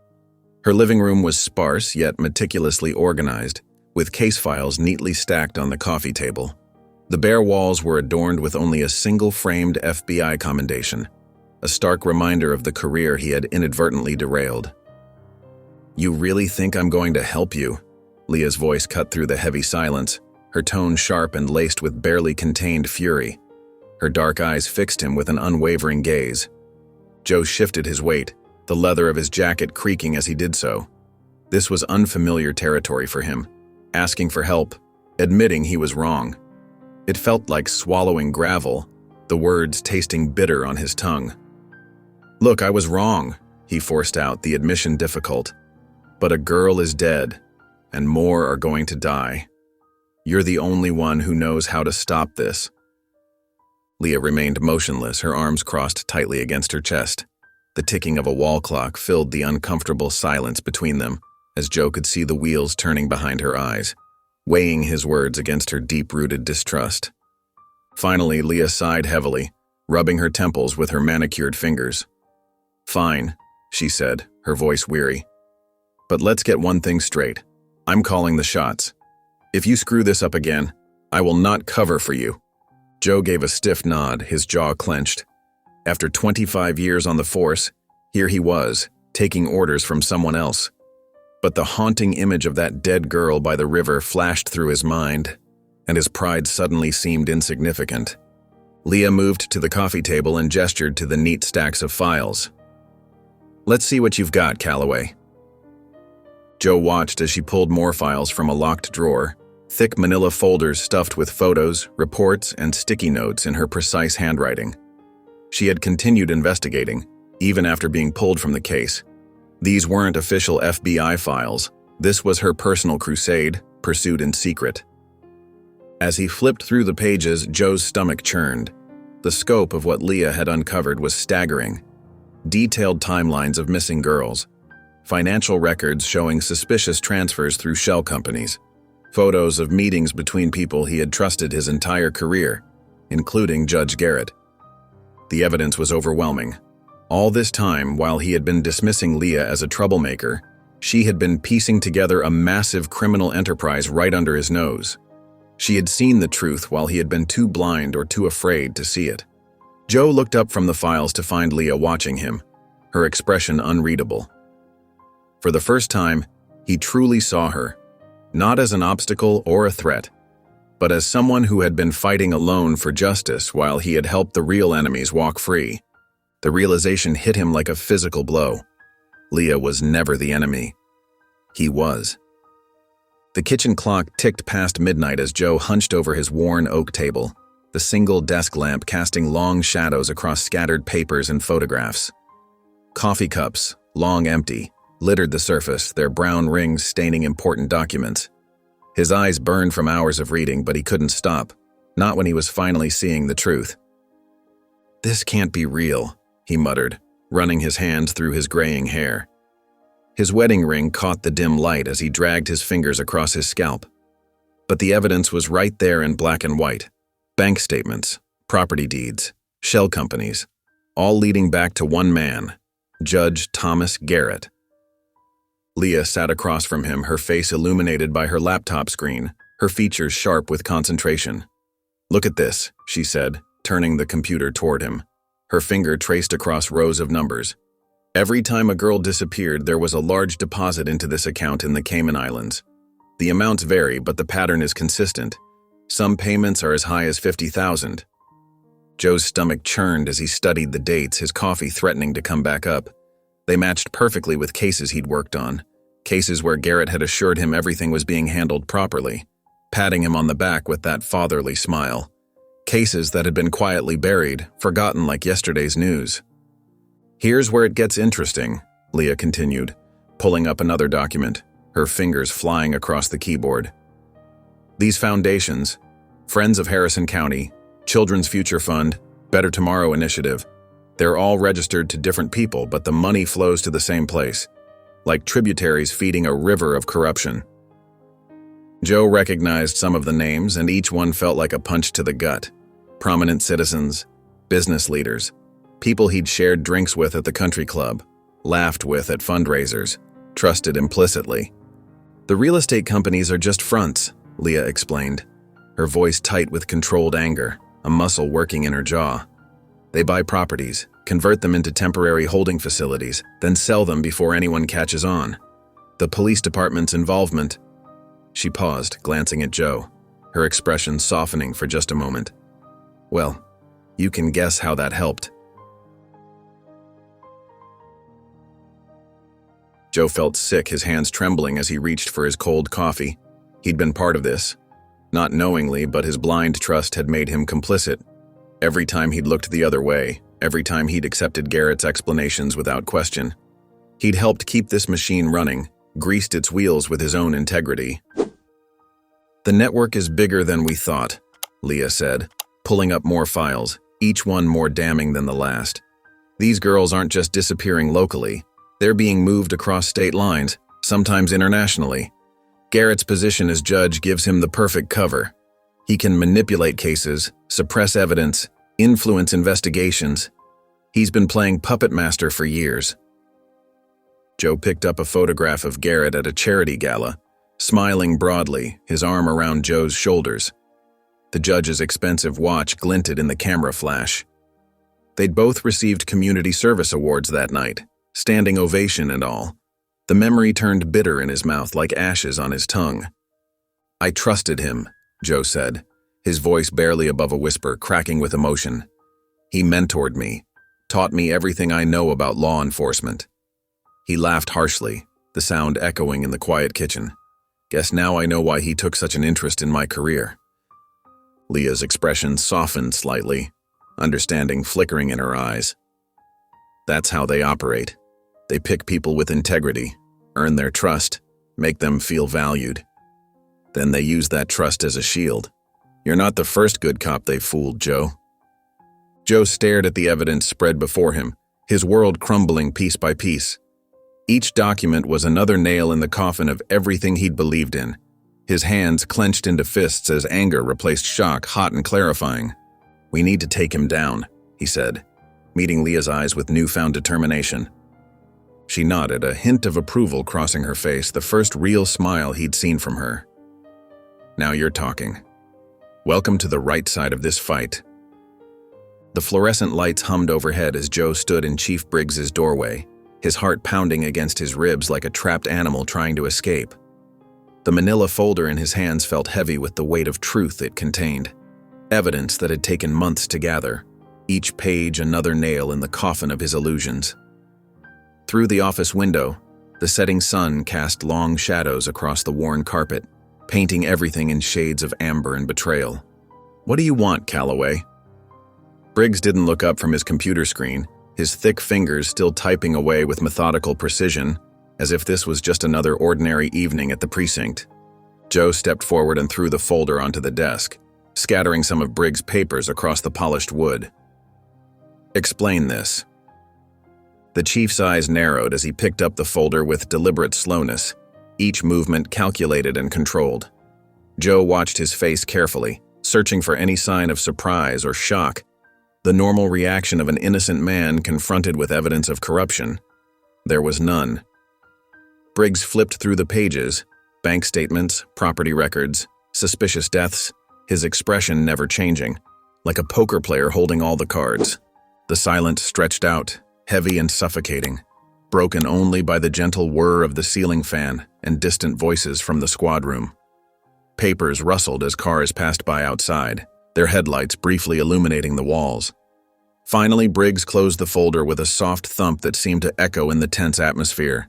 Her living room was sparse yet meticulously organized, with case files neatly stacked on the coffee table. The bare walls were adorned with only a single framed FBI commendation, a stark reminder of the career he had inadvertently derailed. You really think I'm going to help you? Leah's voice cut through the heavy silence, her tone sharp and laced with barely contained fury. Her dark eyes fixed him with an unwavering gaze. Joe shifted his weight, the leather of his jacket creaking as he did so. This was unfamiliar territory for him, asking for help, admitting he was wrong. It felt like swallowing gravel, the words tasting bitter on his tongue. Look, I was wrong, he forced out, the admission difficult. But a girl is dead, and more are going to die. You're the only one who knows how to stop this. Leah remained motionless, her arms crossed tightly against her chest. The ticking of a wall clock filled the uncomfortable silence between them, as Joe could see the wheels turning behind her eyes, weighing his words against her deep-rooted distrust. Finally, Leah sighed heavily, rubbing her temples with her manicured fingers. Fine, she said, her voice weary. But let's get one thing straight. I'm calling the shots. If you screw this up again, I will not cover for you. Joe gave a stiff nod, his jaw clenched. After 25 years on the force, here he was, taking orders from someone else. But the haunting image of that dead girl by the river flashed through his mind, and his pride suddenly seemed insignificant. Leah moved to the coffee table and gestured to the neat stacks of files. Let's see what you've got, Calloway. Joe watched as she pulled more files from a locked drawer, thick manila folders stuffed with photos, reports, and sticky notes in her precise handwriting. She had continued investigating, even after being pulled from the case. These weren't official FBI files. This was her personal crusade, pursued in secret. As he flipped through the pages, Joe's stomach churned. The scope of what Leah had uncovered was staggering. Detailed timelines of missing girls, financial records showing suspicious transfers through shell companies, photos of meetings between people he had trusted his entire career, including Judge Garrett. The evidence was overwhelming. All this time, while he had been dismissing Leah as a troublemaker, she had been piecing together a massive criminal enterprise right under his nose. She had seen the truth while he had been too blind or too afraid to see it. Joe looked up from the files to find Leah watching him, her expression unreadable. For the first time, he truly saw her, not as an obstacle or a threat, but as someone who had been fighting alone for justice while he had helped the real enemies walk free. The realization hit him like a physical blow. Leah was never the enemy. He was. The kitchen clock ticked past midnight as Joe hunched over his worn oak table, the single desk lamp casting long shadows across scattered papers and photographs. Coffee cups, long empty, littered the surface, their brown rings staining important documents. His eyes burned from hours of reading, but he couldn't stop, not when he was finally seeing the truth. "This can't be real," he muttered, running his hands through his graying hair. His wedding ring caught the dim light as he dragged his fingers across his scalp. But the evidence was right there in black and white. Bank statements, property deeds, shell companies, all leading back to one man, Judge Thomas Garrett. Leah sat across from him, her face illuminated by her laptop screen, her features sharp with concentration. "Look at this," she said, turning the computer toward him. Her finger traced across rows of numbers. Every time a girl disappeared, there was a large deposit into this account in the Cayman Islands. The amounts vary, but the pattern is consistent. Some payments are as high as $50,000. Joe's stomach churned as he studied the dates, his coffee threatening to come back up. They matched perfectly with cases he'd worked on, cases where Garrett had assured him everything was being handled properly, patting him on the back with that fatherly smile. Cases that had been quietly buried, forgotten like yesterday's news. "Here's where it gets interesting," Leah continued, pulling up another document, her fingers flying across the keyboard. "These foundations, Friends of Harrison County, Children's Future Fund, Better Tomorrow Initiative, they're all registered to different people, but the money flows to the same place, like tributaries feeding a river of corruption." Joe recognized some of the names, and each one felt like a punch to the gut. Prominent citizens, business leaders, people he'd shared drinks with at the country club, laughed with at fundraisers, trusted implicitly. "The real estate companies are just fronts," Leah explained, her voice tight with controlled anger, a muscle working in her jaw. "They buy properties, convert them into temporary holding facilities, then sell them before anyone catches on. The police department's involvement. She paused, glancing at Joe, her expression softening for just a moment. Well, you can guess how that helped. Joe felt sick, his hands trembling as he reached for his cold coffee. He'd been part of this. Not knowingly, but his blind trust had made him complicit. Every time he'd looked the other way, every time he'd accepted Garrett's explanations without question, he'd helped keep this machine running, greased its wheels with his own integrity. The network is bigger than we thought, Leah said, pulling up more files, each one more damning than the last. These girls aren't just disappearing locally, they're being moved across state lines, sometimes internationally. Garrett's position as judge gives him the perfect cover. He can manipulate cases, suppress evidence, influence investigations. He's been playing puppet master for years. Joe picked up a photograph of Garrett at a charity gala, smiling broadly, his arm around Joe's shoulders. The judge's expensive watch glinted in the camera flash. They'd both received community service awards that night, standing ovation and all. The memory turned bitter in his mouth like ashes on his tongue. I trusted him, Joe said, his voice barely above a whisper, cracking with emotion. He mentored me, taught me everything I know about law enforcement. He laughed harshly, the sound echoing in the quiet kitchen. Guess now I know why he took such an interest in my career. Leah's expression softened slightly, understanding flickering in her eyes. That's how they operate. They pick people with integrity, earn their trust, make them feel valued. Then they use that trust as a shield. You're not the first good cop they've fooled, Joe. Joe stared at the evidence spread before him, his world crumbling piece by piece. Each document was another nail in the coffin of everything he'd believed in. His hands clenched into fists as anger replaced shock, hot and clarifying. We need to take him down, he said, meeting Leah's eyes with newfound determination. She nodded, a hint of approval crossing her face, the first real smile he'd seen from her. Now you're talking. Welcome to the right side of this fight. The fluorescent lights hummed overhead as Joe stood in Chief Briggs's doorway, his heart pounding against his ribs like a trapped animal trying to escape. The manila folder in his hands felt heavy with the weight of truth it contained, evidence that had taken months to gather, each page another nail in the coffin of his illusions. Through the office window, the setting sun cast long shadows across the worn carpet, painting everything in shades of amber and betrayal. What do you want, Calloway? Briggs didn't look up from his computer screen, his thick fingers still typing away with methodical precision, as if this was just another ordinary evening at the precinct. Joe stepped forward and threw the folder onto the desk, scattering some of Briggs' papers across the polished wood. Explain this. The chief's eyes narrowed as he picked up the folder with deliberate slowness, each movement calculated and controlled. Joe watched his face carefully, searching for any sign of surprise or shock, the normal reaction of an innocent man confronted with evidence of corruption. There was none. Briggs flipped through the pages, bank statements, property records, suspicious deaths, his expression never changing, like a poker player holding all the cards. The silence stretched out, heavy and suffocating, broken only by the gentle whir of the ceiling fan and distant voices from the squad room. Papers rustled as cars passed by outside, their headlights briefly illuminating the walls. Finally, Briggs closed the folder with a soft thump that seemed to echo in the tense atmosphere.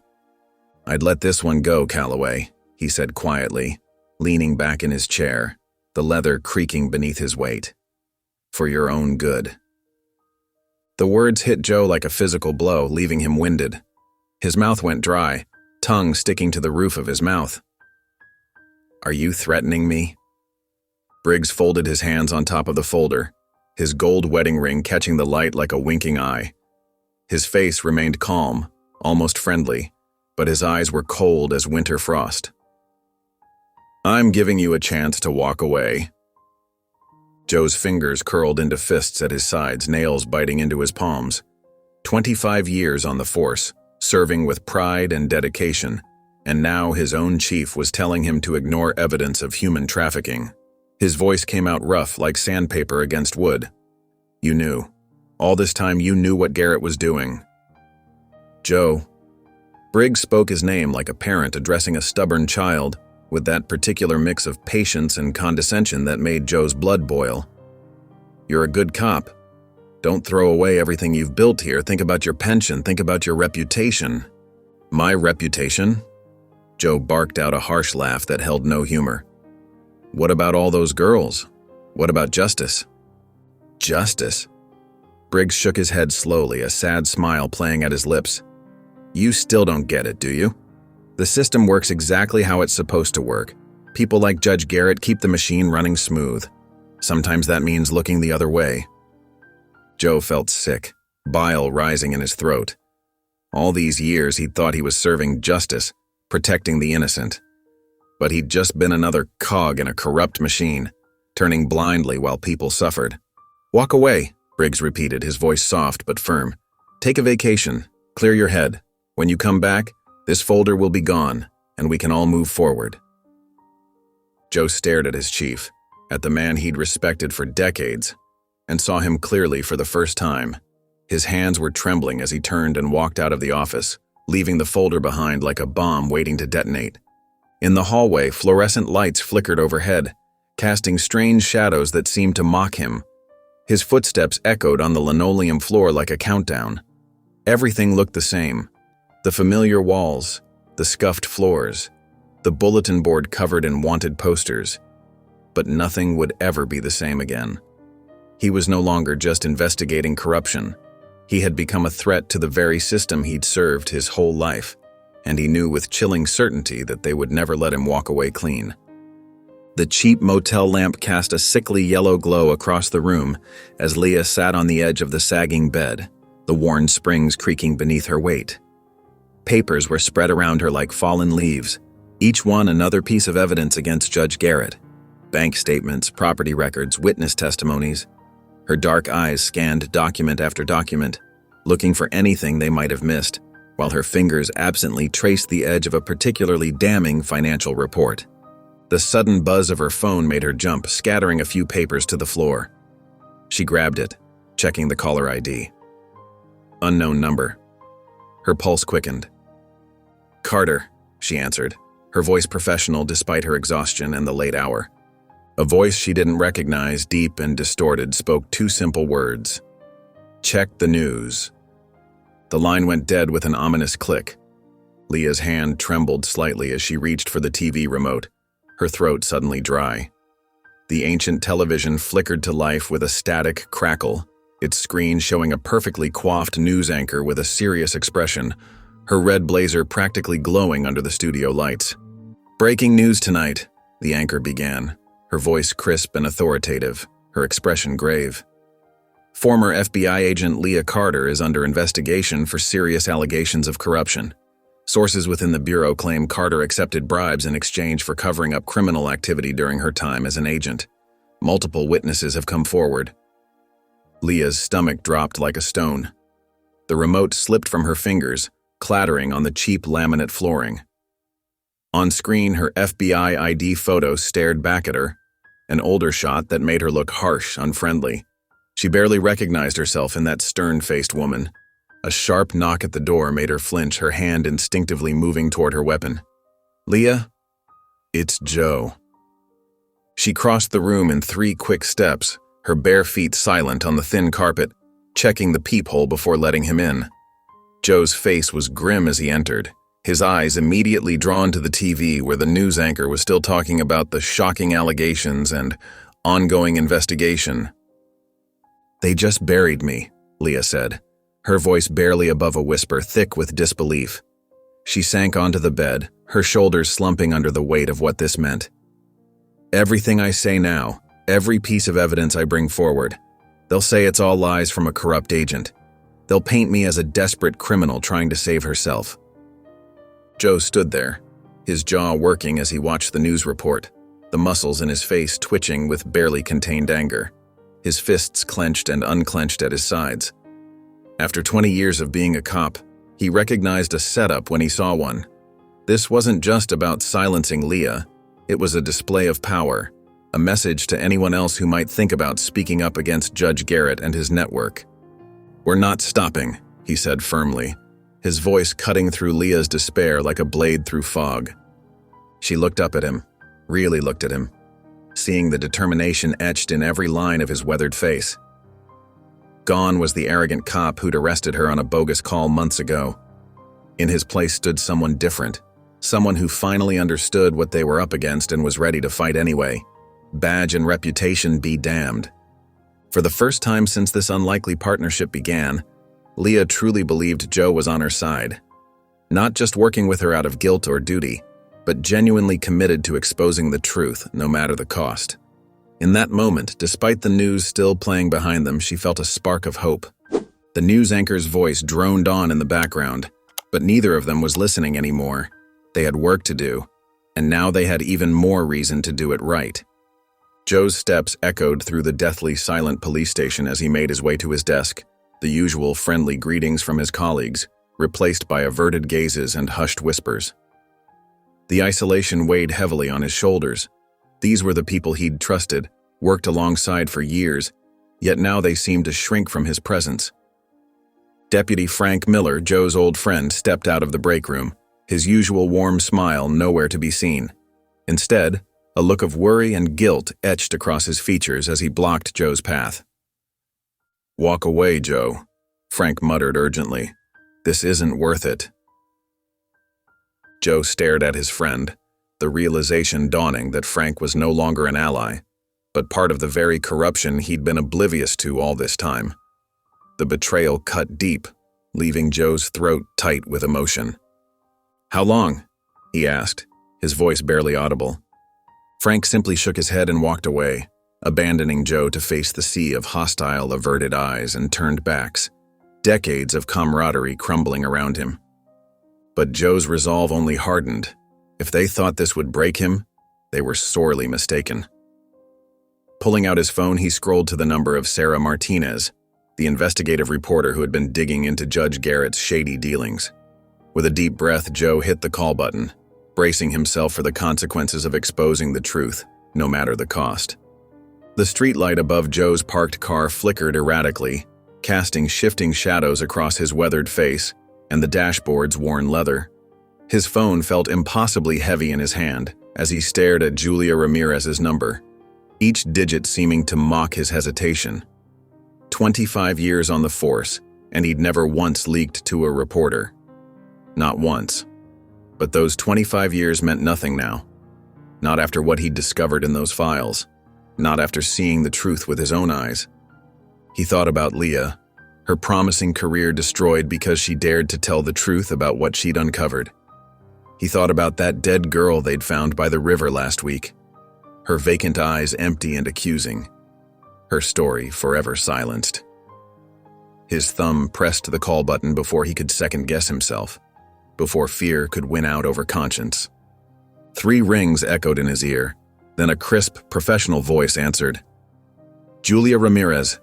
I'd let this one go, Calloway, he said quietly, leaning back in his chair, the leather creaking beneath his weight. For your own good. The words hit Joe like a physical blow, leaving him winded. His mouth went dry, tongue sticking to the roof of his mouth. Are you threatening me? Briggs folded his hands on top of the folder, his gold wedding ring catching the light like a winking eye. His face remained calm, almost friendly, but his eyes were cold as winter frost. I'm giving you a chance to walk away. Joe's fingers curled into fists at his sides, nails biting into his palms. 25 years on the force, serving with pride and dedication, and now his own chief was telling him to ignore evidence of human trafficking. His voice came out rough like sandpaper against wood. You knew. All this time you knew what Garrett was doing. Joe, Briggs spoke his name like a parent addressing a stubborn child, with that particular mix of patience and condescension that made Joe's blood boil. "You're a good cop. Don't throw away everything you've built here. Think about your pension. Think about your reputation." "My reputation?" Joe barked out a harsh laugh that held no humor. "What about all those girls? What about justice?" "Justice?" Briggs shook his head slowly, a sad smile playing at his lips. "You still don't get it, do you? The system works exactly how it's supposed to work. People like Judge Garrett keep the machine running smooth. Sometimes that means looking the other way." Joe felt sick, bile rising in his throat. All these years he'd thought he was serving justice, protecting the innocent. But he'd just been another cog in a corrupt machine, turning blindly while people suffered. "Walk away," Briggs repeated, his voice soft but firm. "Take a vacation. Clear your head. When you come back, this folder will be gone, and we can all move forward." Joe stared at his chief, at the man he'd respected for decades, and saw him clearly for the first time. His hands were trembling as he turned and walked out of the office, leaving the folder behind like a bomb waiting to detonate. In the hallway, fluorescent lights flickered overhead, casting strange shadows that seemed to mock him. His footsteps echoed on the linoleum floor like a countdown. Everything looked the same. The familiar walls, the scuffed floors, the bulletin board covered in wanted posters. But nothing would ever be the same again. He was no longer just investigating corruption. He had become a threat to the very system he'd served his whole life, and he knew with chilling certainty that they would never let him walk away clean. The cheap motel lamp cast a sickly yellow glow across the room as Leah sat on the edge of the sagging bed, the worn springs creaking beneath her weight. Papers were spread around her like fallen leaves, each one another piece of evidence against Judge Garrett. Bank statements, property records, witness testimonies. Her dark eyes scanned document after document, looking for anything they might have missed, while her fingers absently traced the edge of a particularly damning financial report. The sudden buzz of her phone made her jump, scattering a few papers to the floor. She grabbed it, checking the caller ID. Unknown number. Her pulse quickened. "Carter," she answered, her voice professional despite her exhaustion and the late hour. A voice she didn't recognize, deep and distorted, spoke two simple words. "Check the news." The line went dead with an ominous click. Leah's hand trembled slightly as she reached for the TV remote, her throat suddenly dry. The ancient television flickered to life with a static crackle, its screen showing a perfectly coiffed news anchor with a serious expression, her red blazer practically glowing under the studio lights. "Breaking news tonight," the anchor began, her voice crisp and authoritative, her expression grave. "Former FBI agent Leah Carter is under investigation for serious allegations of corruption. Sources within the Bureau claim Carter accepted bribes in exchange for covering up criminal activity during her time as an agent. Multiple witnesses have come forward." Leah's stomach dropped like a stone. The remote slipped from her fingers, clattering on the cheap laminate flooring. On screen, her FBI ID photo stared back at her, an older shot that made her look harsh, unfriendly. She barely recognized herself in that stern-faced woman. A sharp knock at the door made her flinch, her hand instinctively moving toward her weapon. "Leah?" "It's Joe." She crossed the room in 3 quick steps, her bare feet silent on the thin carpet, checking the peephole before letting him in. Joe's face was grim as he entered, his eyes immediately drawn to the TV where the news anchor was still talking about the shocking allegations and ongoing investigation. "They just buried me," Leah said, her voice barely above a whisper, thick with disbelief. She sank onto the bed, her shoulders slumping under the weight of what this meant. "Everything I say now, every piece of evidence I bring forward, they'll say it's all lies from a corrupt agent. They'll paint me as a desperate criminal trying to save herself." Joe stood there, his jaw working as he watched the news report, the muscles in his face twitching with barely contained anger, his fists clenched and unclenched at his sides. After 20 years of being a cop, he recognized a setup when he saw one. This wasn't just about silencing Leah, it was a display of power, a message to anyone else who might think about speaking up against Judge Garrett and his network. "We're not stopping," he said firmly. his voice cutting through Leah's despair like a blade through fog. She looked up at him, really looked at him, seeing the determination etched in every line of his weathered face. Gone was the arrogant cop who'd arrested her on a bogus call months ago. In his place stood someone different, someone who finally understood what they were up against and was ready to fight anyway. Badge and reputation be damned. For the first time since this unlikely partnership began, Leah truly believed Joe was on her side. Not just working with her out of guilt or duty, but genuinely committed to exposing the truth, no matter the cost. In that moment, despite the news still playing behind them, she felt a spark of hope. The news anchor's voice droned on in the background, but neither of them was listening anymore. They had work to do, and now they had even more reason to do it right. Joe's steps echoed through the deathly silent police station as he made his way to his desk, the usual friendly greetings from his colleagues, replaced by averted gazes and hushed whispers. The isolation weighed heavily on his shoulders. These were the people he'd trusted, worked alongside for years, yet now they seemed to shrink from his presence. Deputy Frank Miller, Joe's old friend, stepped out of the break room, his usual warm smile nowhere to be seen. Instead, a look of worry and guilt etched across his features as he blocked Joe's path. "Walk away, Joe," Frank muttered urgently. "This isn't worth it." Joe stared at his friend, the realization dawning that Frank was no longer an ally, but part of the very corruption he'd been oblivious to all this time. The betrayal cut deep, leaving Joe's throat tight with emotion. "How long?" he asked, his voice barely audible. Frank simply shook his head and walked away, abandoning Joe to face the sea of hostile, averted eyes and turned backs, decades of camaraderie crumbling around him. But Joe's resolve only hardened. If they thought this would break him, they were sorely mistaken. Pulling out his phone, he scrolled to the number of Sarah Martinez, the investigative reporter who had been digging into Judge Garrett's shady dealings. With a deep breath, Joe hit the call button, bracing himself for the consequences of exposing the truth, no matter the cost. The streetlight above Joe's parked car flickered erratically, casting shifting shadows across his weathered face and the dashboard's worn leather. His phone felt impossibly heavy in his hand as he stared at Julia Ramirez's number, each digit seeming to mock his hesitation. 25 years on the force, and he'd never once leaked to a reporter. Not once. But those 25 years meant nothing now. Not after what he'd discovered in those files. Not after seeing the truth with his own eyes. He thought about Leah, her promising career destroyed because she dared to tell the truth about what she'd uncovered. He thought about that dead girl they'd found by the river last week, her vacant eyes empty and accusing, her story forever silenced. His thumb pressed the call button before he could second-guess himself, before fear could win out over conscience. 3 rings echoed in his ear, then a crisp, professional voice answered. "Julia Ramirez."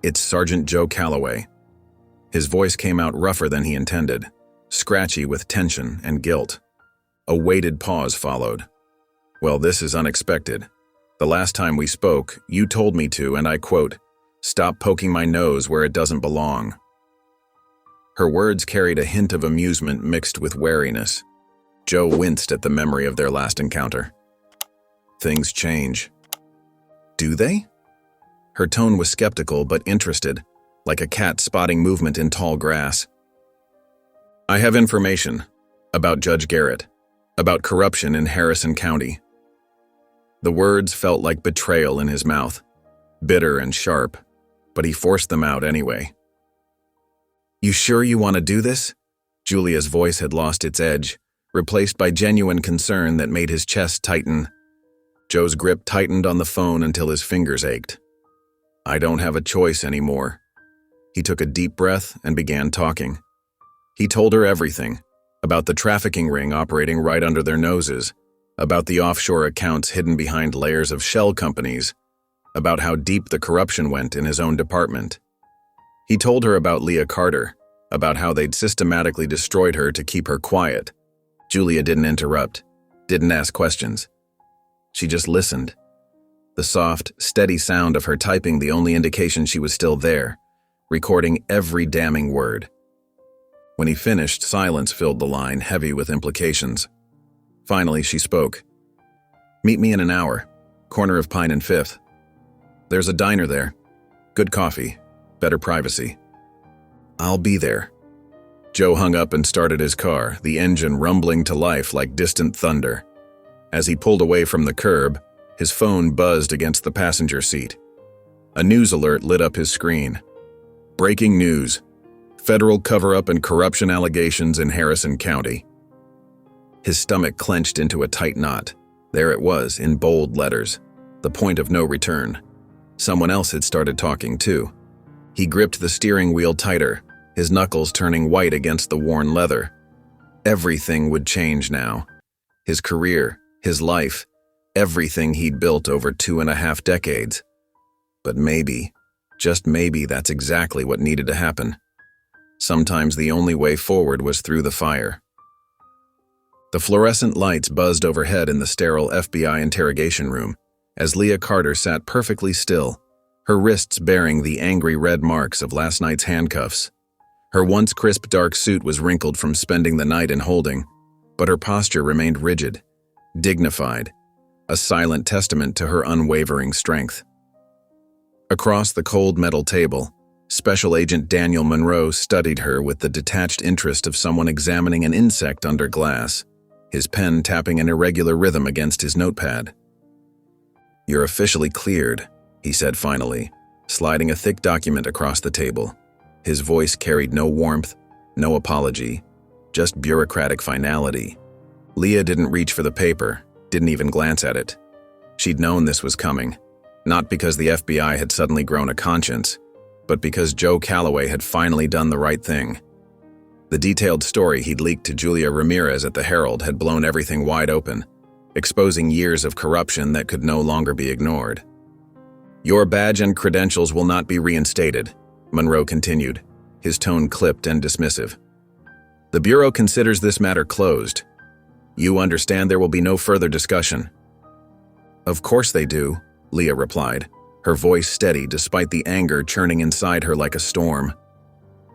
"It's Sergeant Joe Calloway." His voice came out rougher than he intended, scratchy with tension and guilt. A weighted pause followed. "Well, this is unexpected. The last time we spoke, you told me to, and I quote, 'Stop poking my nose where it doesn't belong.'" Her words carried a hint of amusement mixed with wariness. Joe winced at the memory of their last encounter. "Things change." "Do they?" Her tone was skeptical but interested, like a cat spotting movement in tall grass. "I have information about Judge Garrett, about corruption in Harrison County." The words felt like betrayal in his mouth, bitter and sharp, but he forced them out anyway. "You sure you want to do this?" Julia's voice had lost its edge, replaced by genuine concern that made his chest tighten. Joe's grip tightened on the phone until his fingers ached. "I don't have a choice anymore." He took a deep breath and began talking. He told her everything, about the trafficking ring operating right under their noses, about the offshore accounts hidden behind layers of shell companies, about how deep the corruption went in his own department. He told her about Leah Carter, about how they'd systematically destroyed her to keep her quiet. Julia didn't interrupt, didn't ask questions. She just listened. The soft, steady sound of her typing the only indication she was still there, recording every damning word. When he finished, silence filled the line, heavy with implications. Finally, she spoke. "Meet me in an hour. Corner of Pine and Fifth. There's a diner there. Good coffee. Better privacy." "I'll be there." Joe hung up and started his car, the engine rumbling to life like distant thunder. As he pulled away from the curb, his phone buzzed against the passenger seat. A news alert lit up his screen. Breaking news. Federal cover-up and corruption allegations in Harrison County. His stomach clenched into a tight knot. There it was, in bold letters. The point of no return. Someone else had started talking, too. He gripped the steering wheel tighter, his knuckles turning white against the worn leather. Everything would change now. His career, his life, everything he'd built over 2.5 decades. But maybe, just maybe, that's exactly what needed to happen. Sometimes the only way forward was through the fire. The fluorescent lights buzzed overhead in the sterile FBI interrogation room as Leah Carter sat perfectly still, her wrists bearing the angry red marks of last night's handcuffs. Her once crisp dark suit was wrinkled from spending the night in holding, but her posture remained rigid, dignified, a silent testament to her unwavering strength. Across the cold metal table, Special Agent Daniel Monroe studied her with the detached interest of someone examining an insect under glass, his pen tapping an irregular rhythm against his notepad. "You're officially cleared," he said finally, sliding a thick document across the table. His voice carried no warmth, no apology, just bureaucratic finality. Leah didn't reach for the paper, didn't even glance at it. She'd known this was coming, not because the FBI had suddenly grown a conscience, but because Joe Calloway had finally done the right thing. The detailed story he'd leaked to Julia Ramirez at the Herald had blown everything wide open, exposing years of corruption that could no longer be ignored. "Your badge and credentials will not be reinstated," Monroe continued, his tone clipped and dismissive. "The Bureau considers this matter closed. You understand there will be no further discussion." "Of course they do," Leah replied, her voice steady despite the anger churning inside her like a storm.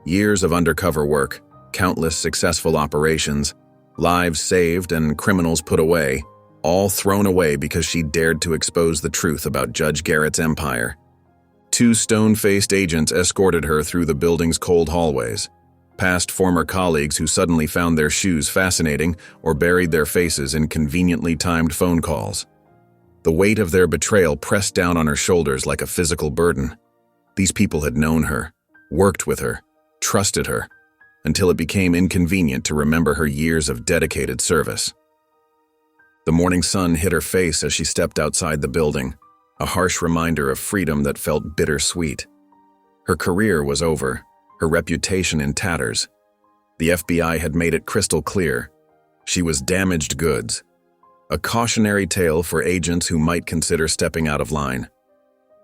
Years of undercover work, countless successful operations, lives saved and criminals put away, all thrown away because she dared to expose the truth about Judge Garrett's empire. 2 stone-faced agents escorted her through the building's cold hallways, past former colleagues who suddenly found their shoes fascinating or buried their faces in conveniently timed phone calls. The weight of their betrayal pressed down on her shoulders like a physical burden. These people had known her, worked with her, trusted her, until it became inconvenient to remember her years of dedicated service. The morning sun hit her face as she stepped outside the building, a harsh reminder of freedom that felt bittersweet. Her career was over, her reputation in tatters. The FBI had made it crystal clear. She was damaged goods. A cautionary tale for agents who might consider stepping out of line.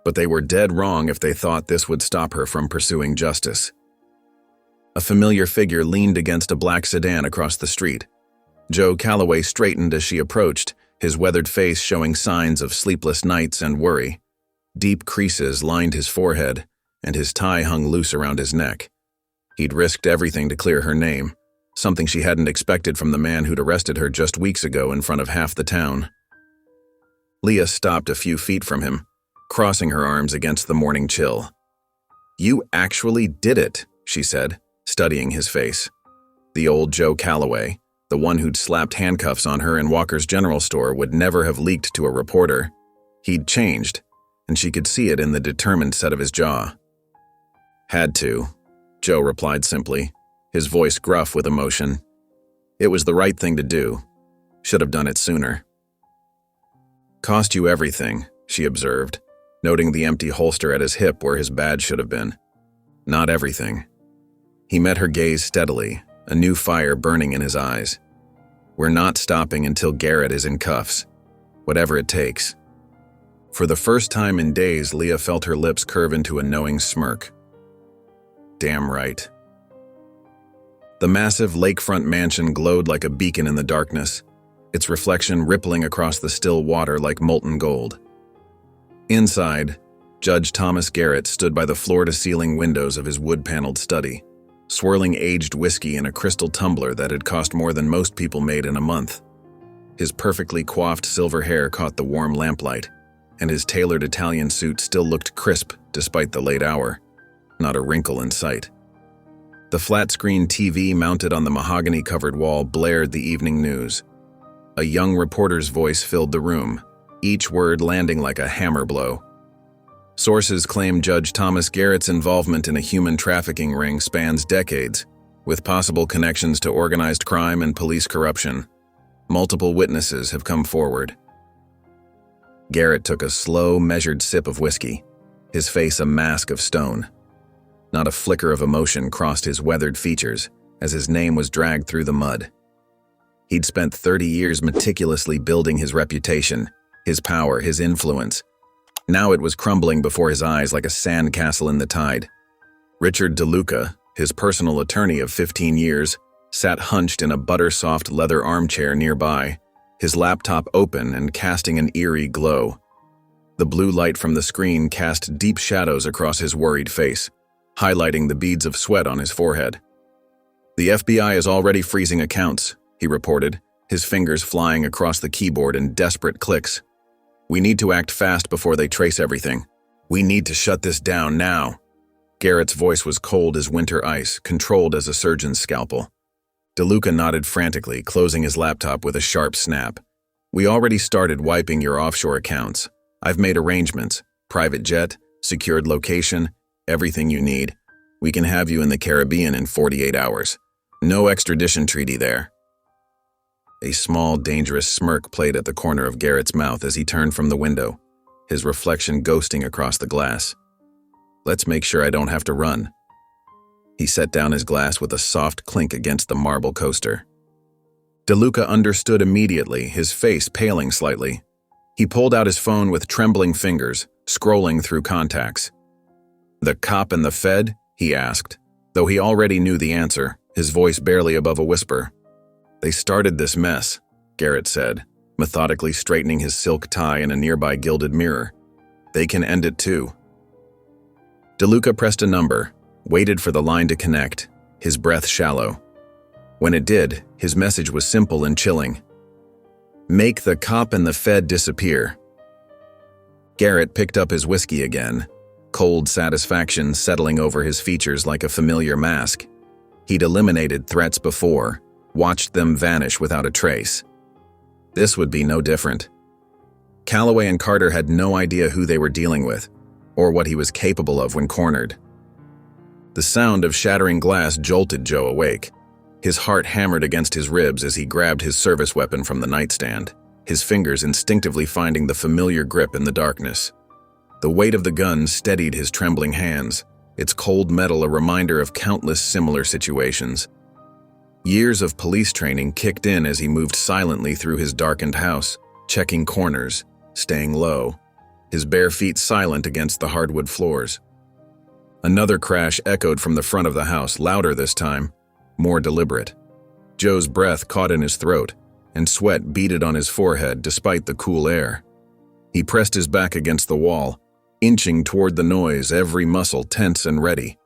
But they were dead wrong if they thought this would stop her from pursuing justice. A familiar figure leaned against a black sedan across the street. Joe Calloway straightened as she approached, his weathered face showing signs of sleepless nights and worry. Deep creases lined his forehead, and his tie hung loose around his neck. He'd risked everything to clear her name, something she hadn't expected from the man who'd arrested her just weeks ago in front of half the town. Leah stopped a few feet from him, crossing her arms against the morning chill. "You actually did it," she said, studying his face. The old Joe Calloway, the one who'd slapped handcuffs on her in Walker's General Store, would never have leaked to a reporter. He'd changed, and she could see it in the determined set of his jaw. "Had to," Joe replied simply, his voice gruff with emotion. "It was the right thing to do. Should have done it sooner." "Cost you everything," she observed, noting the empty holster at his hip where his badge should have been. "Not everything." He met her gaze steadily, a new fire burning in his eyes. "We're not stopping until Garrett is in cuffs, whatever it takes." For the first time in days, Leah felt her lips curve into a knowing smirk. Damn right. The massive lakefront mansion glowed like a beacon in the darkness, its reflection rippling across the still water like molten gold. Inside, Judge Thomas Garrett stood by the floor-to-ceiling windows of his wood-paneled study, swirling aged whiskey in a crystal tumbler that had cost more than most people made in a month. His perfectly coiffed silver hair caught the warm lamplight, and his tailored Italian suit still looked crisp despite the late hour, not a wrinkle in sight. The flat-screen TV mounted on the mahogany-covered wall blared the evening news. A young reporter's voice filled the room, each word landing like a hammer blow. Sources claim Judge Thomas Garrett's involvement in a human trafficking ring spans decades, with possible connections to organized crime and police corruption. Multiple witnesses have come forward. Garrett took a slow, measured sip of whiskey, his face a mask of stone. Not a flicker of emotion crossed his weathered features as his name was dragged through the mud. He'd spent 30 years meticulously building his reputation, his power, his influence. Now it was crumbling before his eyes like a sandcastle in the tide. Richard DeLuca, his personal attorney of 15 years, sat hunched in a butter-soft leather armchair nearby, his laptop open and casting an eerie glow. The blue light from the screen cast deep shadows across his worried face, highlighting the beads of sweat on his forehead. "The FBI is already freezing accounts," he reported, his fingers flying across the keyboard in desperate clicks. "We need to act fast before they trace everything. We need to shut this down now." Garrett's voice was cold as winter ice, controlled as a surgeon's scalpel. DeLuca nodded frantically, closing his laptop with a sharp snap. "We already started wiping your offshore accounts. I've made arrangements. Private jet, secured location, everything you need. We can have you in the Caribbean in 48 hours. No extradition treaty there." A small, dangerous smirk played at the corner of Garrett's mouth as he turned from the window, his reflection ghosting across the glass. "Let's make sure I don't have to run." He set down his glass with a soft clink against the marble coaster. DeLuca understood immediately, his face paling slightly. He pulled out his phone with trembling fingers, scrolling through contacts. "The cop and the Fed?" he asked, though he already knew the answer, his voice barely above a whisper. "They started this mess," Garrett said, methodically straightening his silk tie in a nearby gilded mirror. "They can end it too." DeLuca pressed a number, waited for the line to connect, his breath shallow. When it did, his message was simple and chilling. "Make the cop and the Fed disappear." Garrett picked up his whiskey again, cold satisfaction settling over his features like a familiar mask. He'd eliminated threats before, watched them vanish without a trace. This would be no different. Calloway and Carter had no idea who they were dealing with, or what he was capable of when cornered. The sound of shattering glass jolted Joe awake. His heart hammered against his ribs as he grabbed his service weapon from the nightstand, his fingers instinctively finding the familiar grip in the darkness. The weight of the gun steadied his trembling hands, its cold metal a reminder of countless similar situations. Years of police training kicked in as he moved silently through his darkened house, checking corners, staying low, his bare feet silent against the hardwood floors. Another crash echoed from the front of the house, louder this time, more deliberate. Joe's breath caught in his throat, and sweat beaded on his forehead despite the cool air. He pressed his back against the wall, inching toward the noise, every muscle tense and ready.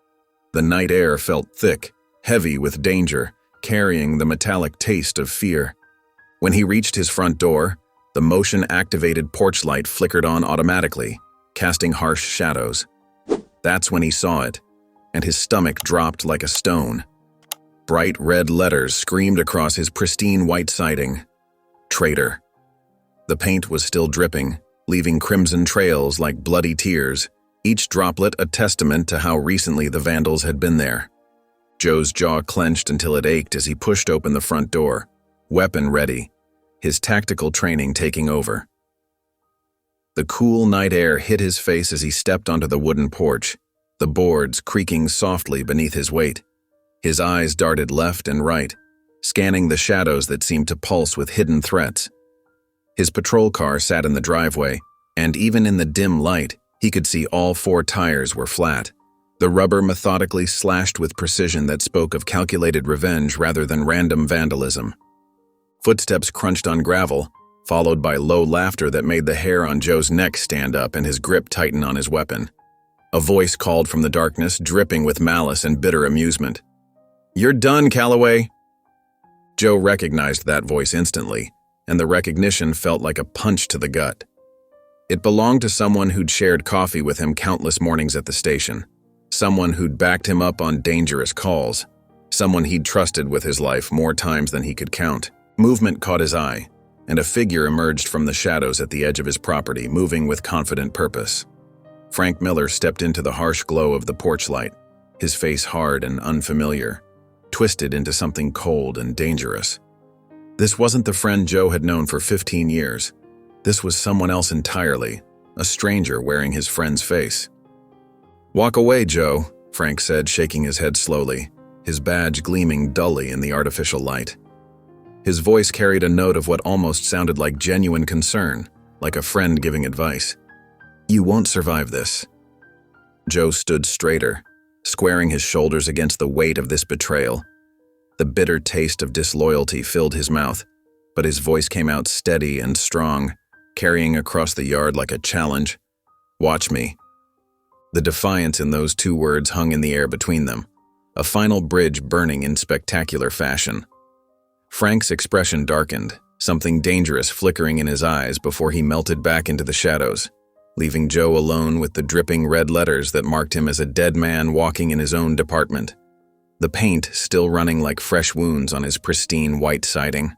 The night air felt thick, heavy with danger, carrying the metallic taste of fear. When he reached his front door, the motion-activated porch light flickered on automatically, casting harsh shadows. That's when he saw it, and his stomach dropped like a stone. Bright red letters screamed across his pristine white siding. "Traitor." The paint was still dripping, leaving crimson trails like bloody tears, each droplet a testament to how recently the vandals had been there. Joe's jaw clenched until it ached as he pushed open the front door, weapon ready, his tactical training taking over. The cool night air hit his face as he stepped onto the wooden porch, the boards creaking softly beneath his weight. His eyes darted left and right, scanning the shadows that seemed to pulse with hidden threats. His patrol car sat in the driveway, and even in the dim light, he could see all 4 tires were flat, the rubber methodically slashed with precision that spoke of calculated revenge rather than random vandalism. Footsteps crunched on gravel, followed by low laughter that made the hair on Joe's neck stand up and his grip tighten on his weapon. A voice called from the darkness, dripping with malice and bitter amusement. "You're done, Calloway." Joe recognized that voice instantly, and the recognition felt like a punch to the gut. It belonged to someone who'd shared coffee with him countless mornings at the station, someone who'd backed him up on dangerous calls, someone he'd trusted with his life more times than he could count. Movement caught his eye, and a figure emerged from the shadows at the edge of his property, moving with confident purpose. Frank Miller stepped into the harsh glow of the porch light, his face hard and unfamiliar, twisted into something cold and dangerous. This wasn't the friend Joe had known for 15 years. This was someone else entirely, a stranger wearing his friend's face. "Walk away, Joe," Frank said, shaking his head slowly, his badge gleaming dully in the artificial light. His voice carried a note of what almost sounded like genuine concern, like a friend giving advice. "You won't survive this." Joe stood straighter, squaring his shoulders against the weight of this betrayal. The bitter taste of disloyalty filled his mouth, but his voice came out steady and strong, carrying across the yard like a challenge. "Watch me." The defiance in those two words hung in the air between them, a final bridge burning in spectacular fashion. Frank's expression darkened, something dangerous flickering in his eyes before he melted back into the shadows, leaving Joe alone with the dripping red letters that marked him as a dead man walking in his own department, the paint still running like fresh wounds on his pristine white siding.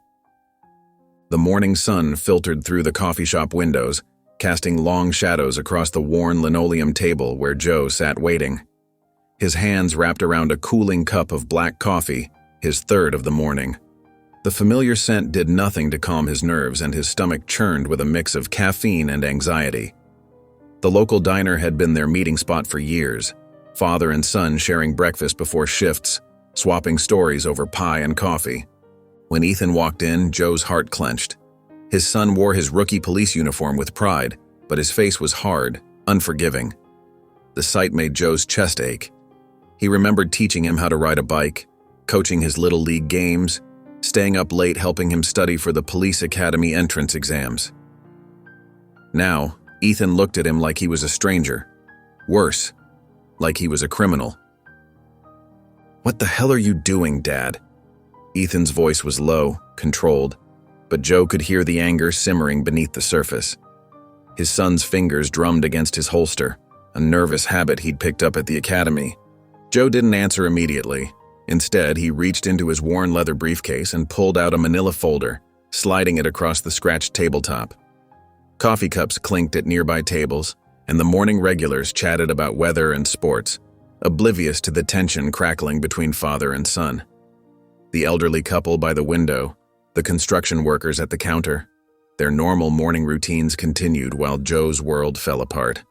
The morning sun filtered through the coffee shop windows, casting long shadows across the worn linoleum table where Joe sat waiting. His hands wrapped around a cooling cup of black coffee, his third of the morning. The familiar scent did nothing to calm his nerves, and his stomach churned with a mix of caffeine and anxiety. The local diner had been their meeting spot for years, father and son sharing breakfast before shifts, swapping stories over pie and coffee. When Ethan walked in, Joe's heart clenched. His son wore his rookie police uniform with pride, but his face was hard, unforgiving. The sight made Joe's chest ache. He remembered teaching him how to ride a bike, coaching his little league games, staying up late helping him study for the police academy entrance exams. Now, Ethan looked at him like he was a stranger. Worse, like he was a criminal. "What the hell are you doing, Dad?" Ethan's voice was low, controlled, but Joe could hear the anger simmering beneath the surface. His son's fingers drummed against his holster, a nervous habit he'd picked up at the academy. Joe didn't answer immediately. Instead, he reached into his worn leather briefcase and pulled out a manila folder, sliding it across the scratched tabletop. Coffee cups clinked at nearby tables, and the morning regulars chatted about weather and sports, oblivious to the tension crackling between father and son. The elderly couple by the window, the construction workers at the counter, their normal morning routines continued while Joe's world fell apart.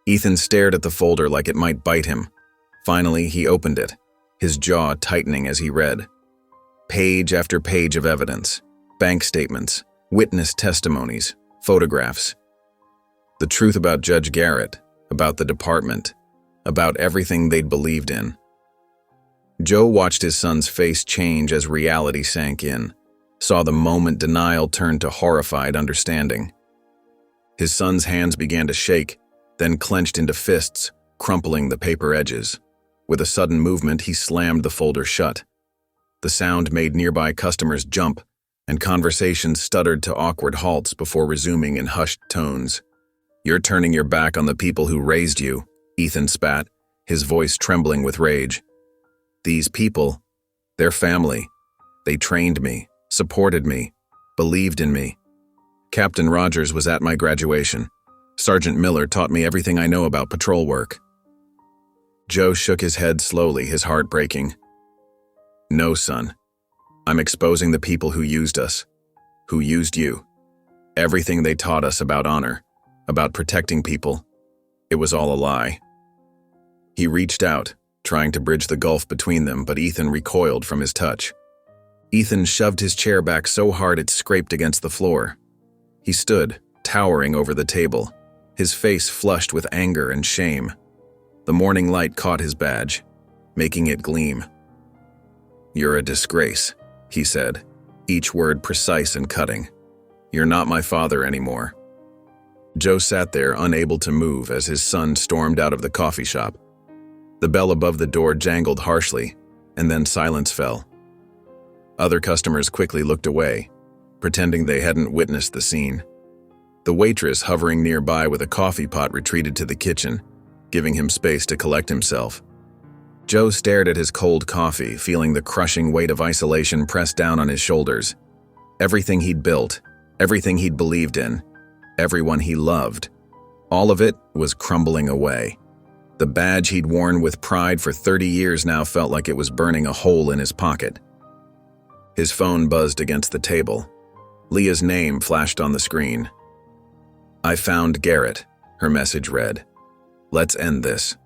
Ethan stared at the folder like it might bite him. Finally, he opened it, his jaw tightening as he read. Page after page of evidence, bank statements, witness testimonies, photographs. The truth about Judge Garrett, about the department, about everything they'd believed in. Joe watched his son's face change as reality sank in, saw the moment denial turn to horrified understanding. His son's hands began to shake, then clenched into fists, crumpling the paper edges. With a sudden movement, he slammed the folder shut. The sound made nearby customers jump, and conversations stuttered to awkward halts before resuming in hushed tones. "You're turning your back on the people who raised you," Ethan spat, his voice trembling with rage. "These people, they're family. They trained me, supported me, believed in me. Captain Rogers was at my graduation. Sergeant Miller taught me everything I know about patrol work." Joe shook his head slowly, his heart breaking. "No, son. I'm exposing the people who used us, who used you. Everything they taught us about honor, about protecting people, it was all a lie." He reached out, trying to bridge the gulf between them, but Ethan recoiled from his touch. Ethan shoved his chair back so hard it scraped against the floor. He stood, towering over the table, his face flushed with anger and shame. The morning light caught his badge, making it gleam. "You're a disgrace," he said, each word precise and cutting. "You're not my father anymore." Joe sat there, unable to move as his son stormed out of the coffee shop. The bell above the door jangled harshly, and then silence fell. Other customers quickly looked away, pretending they hadn't witnessed the scene. The waitress hovering nearby with a coffee pot retreated to the kitchen, giving him space to collect himself. Joe stared at his cold coffee, feeling the crushing weight of isolation press down on his shoulders. Everything he'd built, everything he'd believed in, everyone he loved, all of it was crumbling away. The badge he'd worn with pride for 30 years now felt like it was burning a hole in his pocket. His phone buzzed against the table. Leah's name flashed on the screen. "I found Garrett," her message read. "Let's end this."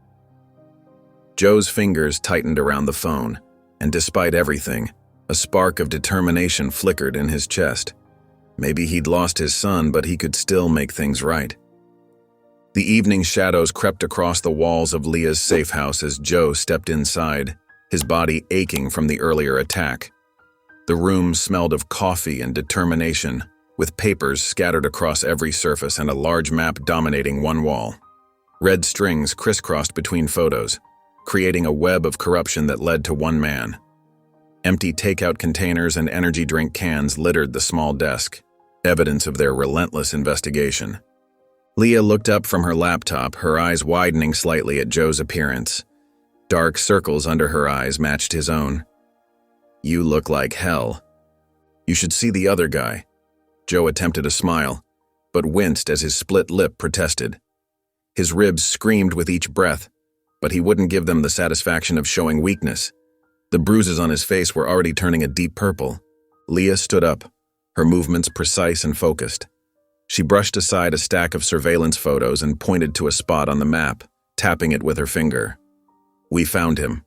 Joe's fingers tightened around the phone, and despite everything, a spark of determination flickered in his chest. Maybe he'd lost his son, but he could still make things right. The evening shadows crept across the walls of Leah's safe house as Joe stepped inside, his body aching from the earlier attack. The room smelled of coffee and determination, with papers scattered across every surface and a large map dominating one wall. Red strings crisscrossed between photos, creating a web of corruption that led to one man. Empty takeout containers and energy drink cans littered the small desk, evidence of their relentless investigation. Leah looked up from her laptop, her eyes widening slightly at Joe's appearance. Dark circles under her eyes matched his own. "You look like hell. You should see the other guy." Joe attempted a smile, but winced as his split lip protested. His ribs screamed with each breath, but he wouldn't give them the satisfaction of showing weakness. The bruises on his face were already turning a deep purple. Leah stood up, her movements precise and focused. She brushed aside a stack of surveillance photos and pointed to a spot on the map, tapping it with her finger. "We found him."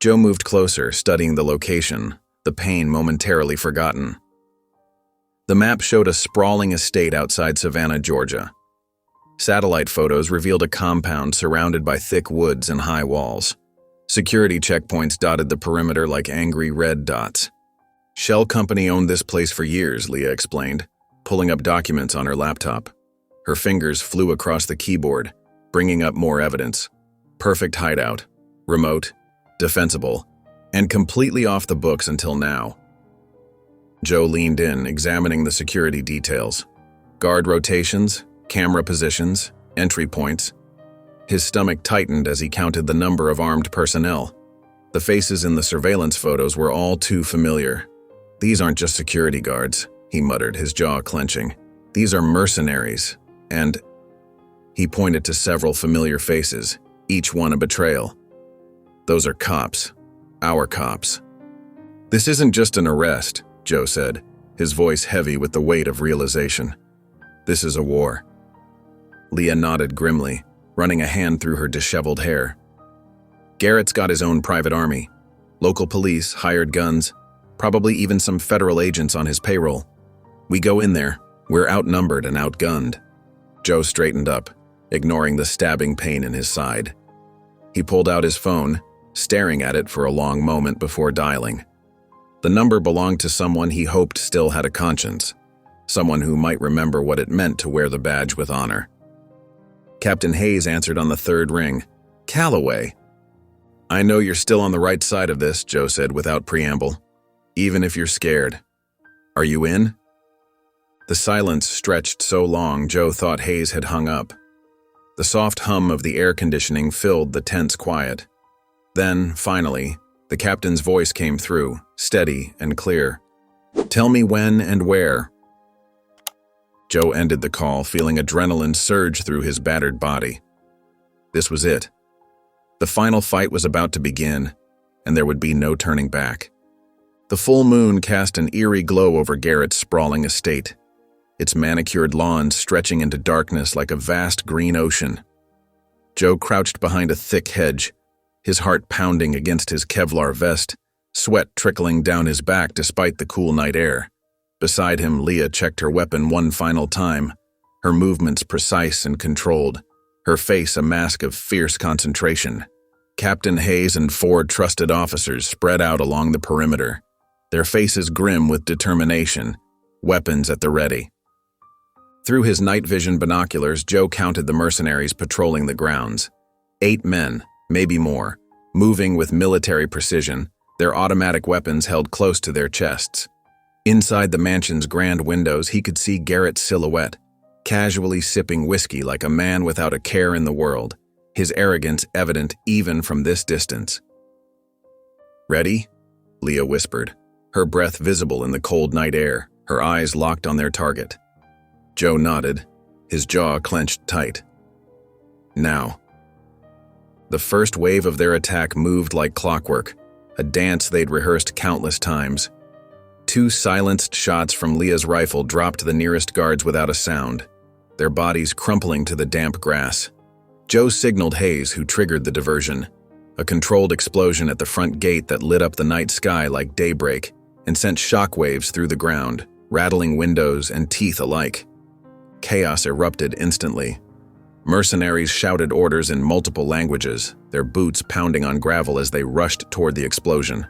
Joe moved closer, studying the location, the pain momentarily forgotten. The map showed a sprawling estate outside Savannah, Georgia. Satellite photos revealed a compound surrounded by thick woods and high walls. Security checkpoints dotted the perimeter like angry red dots. "Shell Company owned this place for years," Leah explained, pulling up documents on her laptop. Her fingers flew across the keyboard, bringing up more evidence. Perfect hideout, remote, defensible, and completely off the books until now. Joe leaned in, examining the security details. Guard rotations, camera positions, entry points. His stomach tightened as he counted the number of armed personnel. The faces in the surveillance photos were all too familiar. "These aren't just security guards," he muttered, his jaw clenching. "These are mercenaries." And he pointed to several familiar faces, each one a betrayal. "Those are cops. Our cops." "This isn't just an arrest," Joe said, his voice heavy with the weight of realization. "This is a war." Leah nodded grimly, running a hand through her disheveled hair. "Garrett's got his own private army. Local police, hired guns, probably even some federal agents on his payroll. We go in there, we're outnumbered and outgunned." Joe straightened up, ignoring the stabbing pain in his side. He pulled out his phone, staring at it for a long moment before dialing. The number belonged to someone he hoped still had a conscience, someone who might remember what it meant to wear the badge with honor. Captain Hayes answered on the third ring. "Calloway." "I know you're still on the right side of this," Joe said without preamble, "even if you're scared. Are you in?" The silence stretched so long Joe thought Hayes had hung up. The soft hum of the air conditioning filled the tense quiet. Then, finally, the captain's voice came through, steady and clear. "Tell me when and where." Joe ended the call, feeling adrenaline surge through his battered body. This was it. The final fight was about to begin, and there would be no turning back. The full moon cast an eerie glow over Garrett's sprawling estate, its manicured lawns stretching into darkness like a vast green ocean. Joe crouched behind a thick hedge, his heart pounding against his Kevlar vest, sweat trickling down his back despite the cool night air. Beside him, Leah checked her weapon one final time, her movements precise and controlled, her face a mask of fierce concentration. Captain Hayes and 4 trusted officers spread out along the perimeter, their faces grim with determination, weapons at the ready. Through his night vision binoculars, Joe counted the mercenaries patrolling the grounds. 8 men, maybe more, moving with military precision, their automatic weapons held close to their chests. Inside the mansion's grand windows, he could see Garrett's silhouette, casually sipping whiskey like a man without a care in the world, his arrogance evident even from this distance. "Ready?" Leah whispered, her breath visible in the cold night air, her eyes locked on their target. Joe nodded, his jaw clenched tight. Now. The first wave of their attack moved like clockwork, a dance they'd rehearsed countless times. 2 silenced shots from Leah's rifle dropped the nearest guards without a sound, their bodies crumpling to the damp grass. Joe signaled Hayes, who triggered the diversion, a controlled explosion at the front gate that lit up the night sky like daybreak and sent shockwaves through the ground, rattling windows and teeth alike. Chaos erupted instantly. Mercenaries shouted orders in multiple languages, their boots pounding on gravel as they rushed toward the explosion.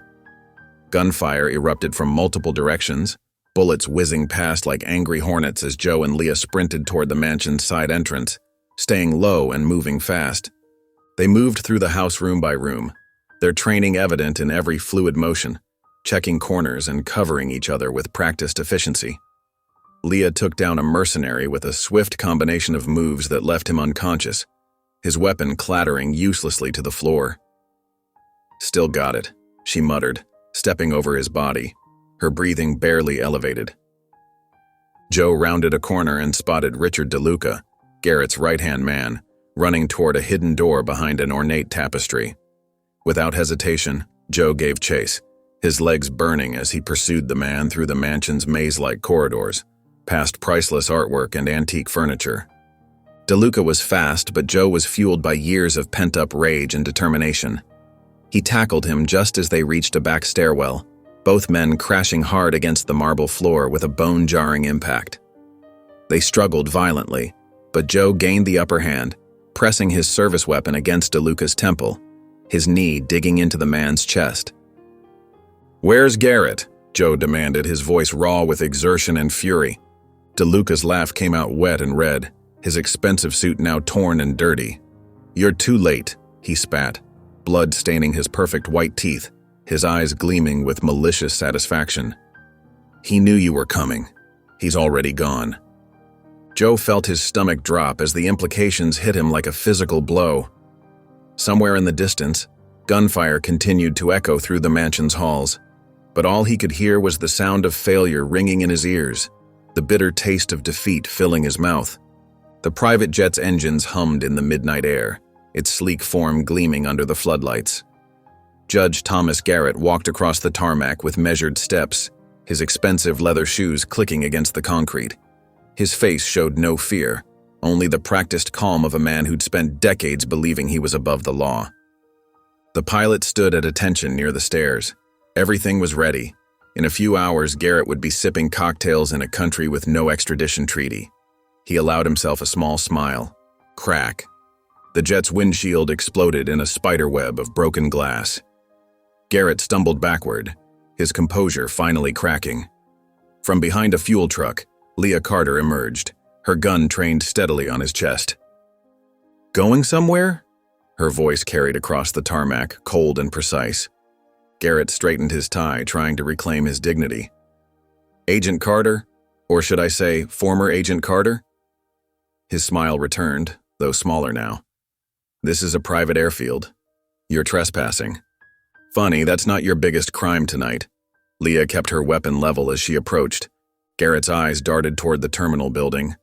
Gunfire erupted from multiple directions, bullets whizzing past like angry hornets as Joe and Leah sprinted toward the mansion's side entrance, staying low and moving fast. They moved through the house room by room, their training evident in every fluid motion, checking corners and covering each other with practiced efficiency. Leah took down a mercenary with a swift combination of moves that left him unconscious, his weapon clattering uselessly to the floor. "Still got it," she muttered, stepping over his body, her breathing barely elevated. Joe rounded a corner and spotted Richard DeLuca, Garrett's right-hand man, running toward a hidden door behind an ornate tapestry. Without hesitation, Joe gave chase, his legs burning as he pursued the man through the mansion's maze-like corridors, past priceless artwork and antique furniture. DeLuca was fast, but Joe was fueled by years of pent-up rage and determination. He tackled him just as they reached a back stairwell, both men crashing hard against the marble floor with a bone-jarring impact. They struggled violently, but Joe gained the upper hand, pressing his service weapon against DeLuca's temple, his knee digging into the man's chest. "Where's Garrett?" Joe demanded, his voice raw with exertion and fury. DeLuca's laugh came out wet and red, his expensive suit now torn and dirty. "You're too late," he spat, blood staining his perfect white teeth, his eyes gleaming with malicious satisfaction. "He knew you were coming. He's already gone." Joe felt his stomach drop as the implications hit him like a physical blow. Somewhere in the distance, gunfire continued to echo through the mansion's halls, but all he could hear was the sound of failure ringing in his ears, the bitter taste of defeat filling his mouth. The private jet's engines hummed in the midnight air, its sleek form gleaming under the floodlights. Judge Thomas Garrett walked across the tarmac with measured steps, his expensive leather shoes clicking against the concrete. His face showed no fear, only the practiced calm of a man who'd spent decades believing he was above the law. The pilot stood at attention near the stairs. Everything was ready. In a few hours, Garrett would be sipping cocktails in a country with no extradition treaty. He allowed himself a small smile. Crack. The jet's windshield exploded in a spiderweb of broken glass. Garrett stumbled backward, his composure finally cracking. From behind a fuel truck, Leah Carter emerged, her gun trained steadily on his chest. "Going somewhere?" Her voice carried across the tarmac, cold and precise. Garrett straightened his tie, trying to reclaim his dignity. "Agent Carter? Or should I say, former Agent Carter?" His smile returned, though smaller now. "This is a private airfield. You're trespassing." "Funny, that's not your biggest crime tonight." Leah kept her weapon level as she approached. Garrett's eyes darted toward the terminal building,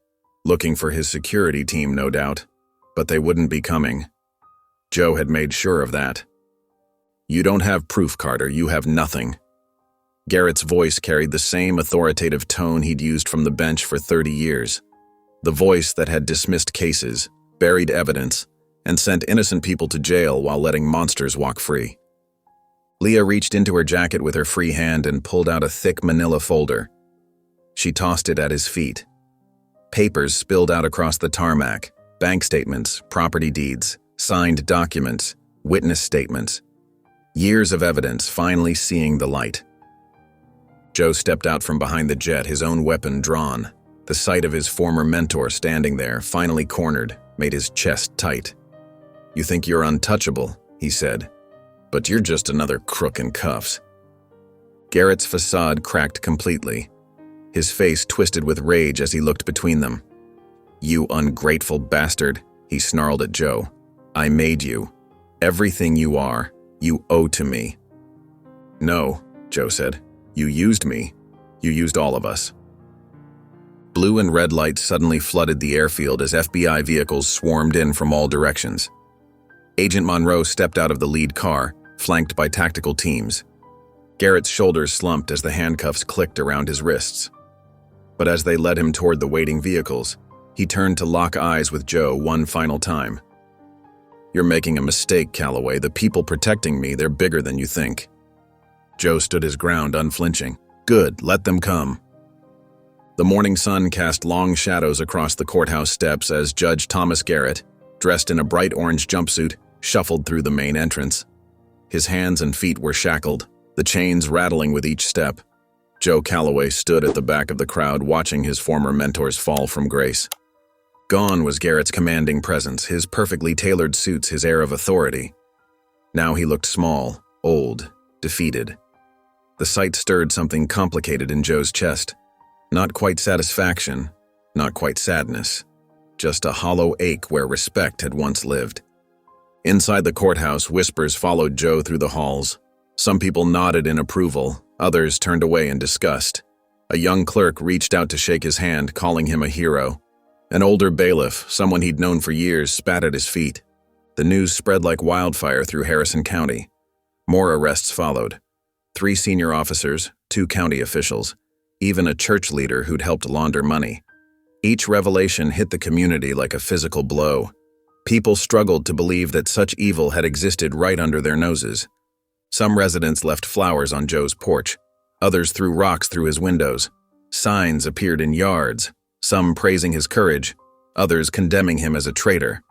looking for his security team, no doubt, but they wouldn't be coming. Joe had made sure of that. "You don't have proof, Carter. You have nothing." Garrett's voice carried the same authoritative tone he'd used from the bench for 30 years. The voice that had dismissed cases, buried evidence, and sent innocent people to jail while letting monsters walk free. Leah reached into her jacket with her free hand and pulled out a thick manila folder. She tossed it at his feet. Papers spilled out across the tarmac, bank statements, property deeds, signed documents, witness statements. Years of evidence finally seeing the light. Joe stepped out from behind the jet, his own weapon drawn. The sight of his former mentor standing there, finally cornered, made his chest tight. "You think you're untouchable," he said. but you're just another crook in cuffs." Garrett's facade cracked completely. His face twisted with rage as he looked between them. "You ungrateful bastard," he snarled at Joe. "I made you. Everything you are, you owe to me." "No," Joe said. "You used me. You used all of us." Blue and red lights suddenly flooded the airfield as FBI vehicles swarmed in from all directions. Agent Monroe stepped out of the lead car, flanked by tactical teams. Garrett's shoulders slumped as the handcuffs clicked around his wrists. But as they led him toward the waiting vehicles, he turned to lock eyes with Joe one final time. "You're making a mistake, Calloway. The people protecting me, they're bigger than you think." Joe stood his ground, unflinching. "Good, let them come." The morning sun cast long shadows across the courthouse steps as Judge Thomas Garrett, dressed in a bright orange jumpsuit, shuffled through the main entrance. His hands and feet were shackled, the chains rattling with each step. Joe Calloway stood at the back of the crowd watching his former mentors fall from grace. Gone was Garrett's commanding presence, his perfectly tailored suits, his air of authority. Now he looked small, old, defeated. The sight stirred something complicated in Joe's chest. Not quite satisfaction, not quite sadness. Just a hollow ache where respect had once lived. Inside the courthouse, whispers followed Joe through the halls. Some people nodded in approval, others turned away in disgust. A young clerk reached out to shake his hand, calling him a hero. An older bailiff, someone he'd known for years, spat at his feet. The news spread like wildfire through Harrison County. More arrests followed. 3 senior officers, 2 county officials, even a church leader who'd helped launder money. Each revelation hit the community like a physical blow. People struggled to believe that such evil had existed right under their noses. Some residents left flowers on Joe's porch. Others threw rocks through his windows. Signs appeared in yards, some praising his courage, others condemning him as a traitor.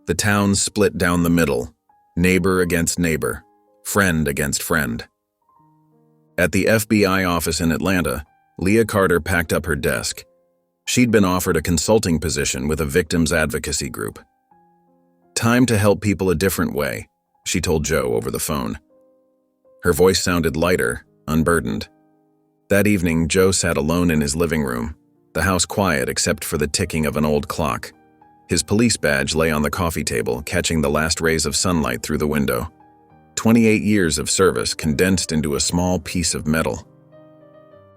The town split down the middle, neighbor against neighbor, friend against friend. At the FBI office in Atlanta, Leah Carter packed up her desk. She'd been offered a consulting position with a victims advocacy group. "Time to help people a different way," she told Joe over the phone. Her voice sounded lighter, unburdened. That evening, Joe sat alone in his living room, the house quiet except for the ticking of an old clock. His police badge lay on the coffee table, catching the last rays of sunlight through the window. 28 years of service condensed into a small piece of metal.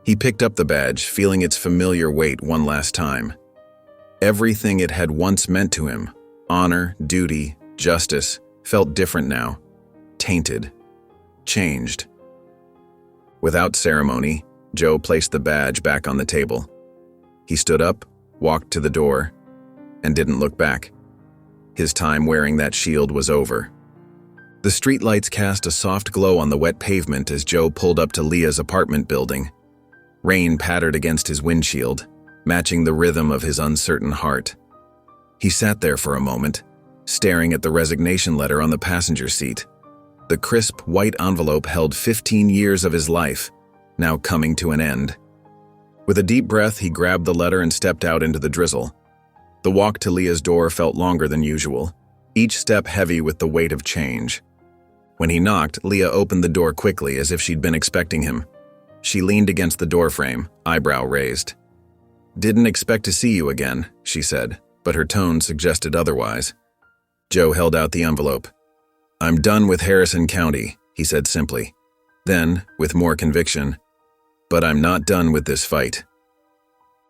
He picked up the badge, feeling its familiar weight one last time. Everything it had once meant to him, honor, duty, justice, felt different now. Tainted. Changed. Without ceremony, Joe placed the badge back on the table. He stood up, walked to the door, and didn't look back. His time wearing that shield was over. The streetlights cast a soft glow on the wet pavement as Joe pulled up to Leah's apartment building. Rain pattered against his windshield, matching the rhythm of his uncertain heart. He sat there for a moment, staring at the resignation letter on the passenger seat. The crisp, white envelope held 15 years of his life, now coming to an end. With a deep breath, he grabbed the letter and stepped out into the drizzle. The walk to Leah's door felt longer than usual, each step heavy with the weight of change. When he knocked, Leah opened the door quickly as if she'd been expecting him. She leaned against the doorframe, eyebrow raised. "Didn't expect to see you again," she said, but her tone suggested otherwise. Joe held out the envelope. "I'm done with Harrison County," he said simply. Then, with more conviction, "But I'm not done with this fight."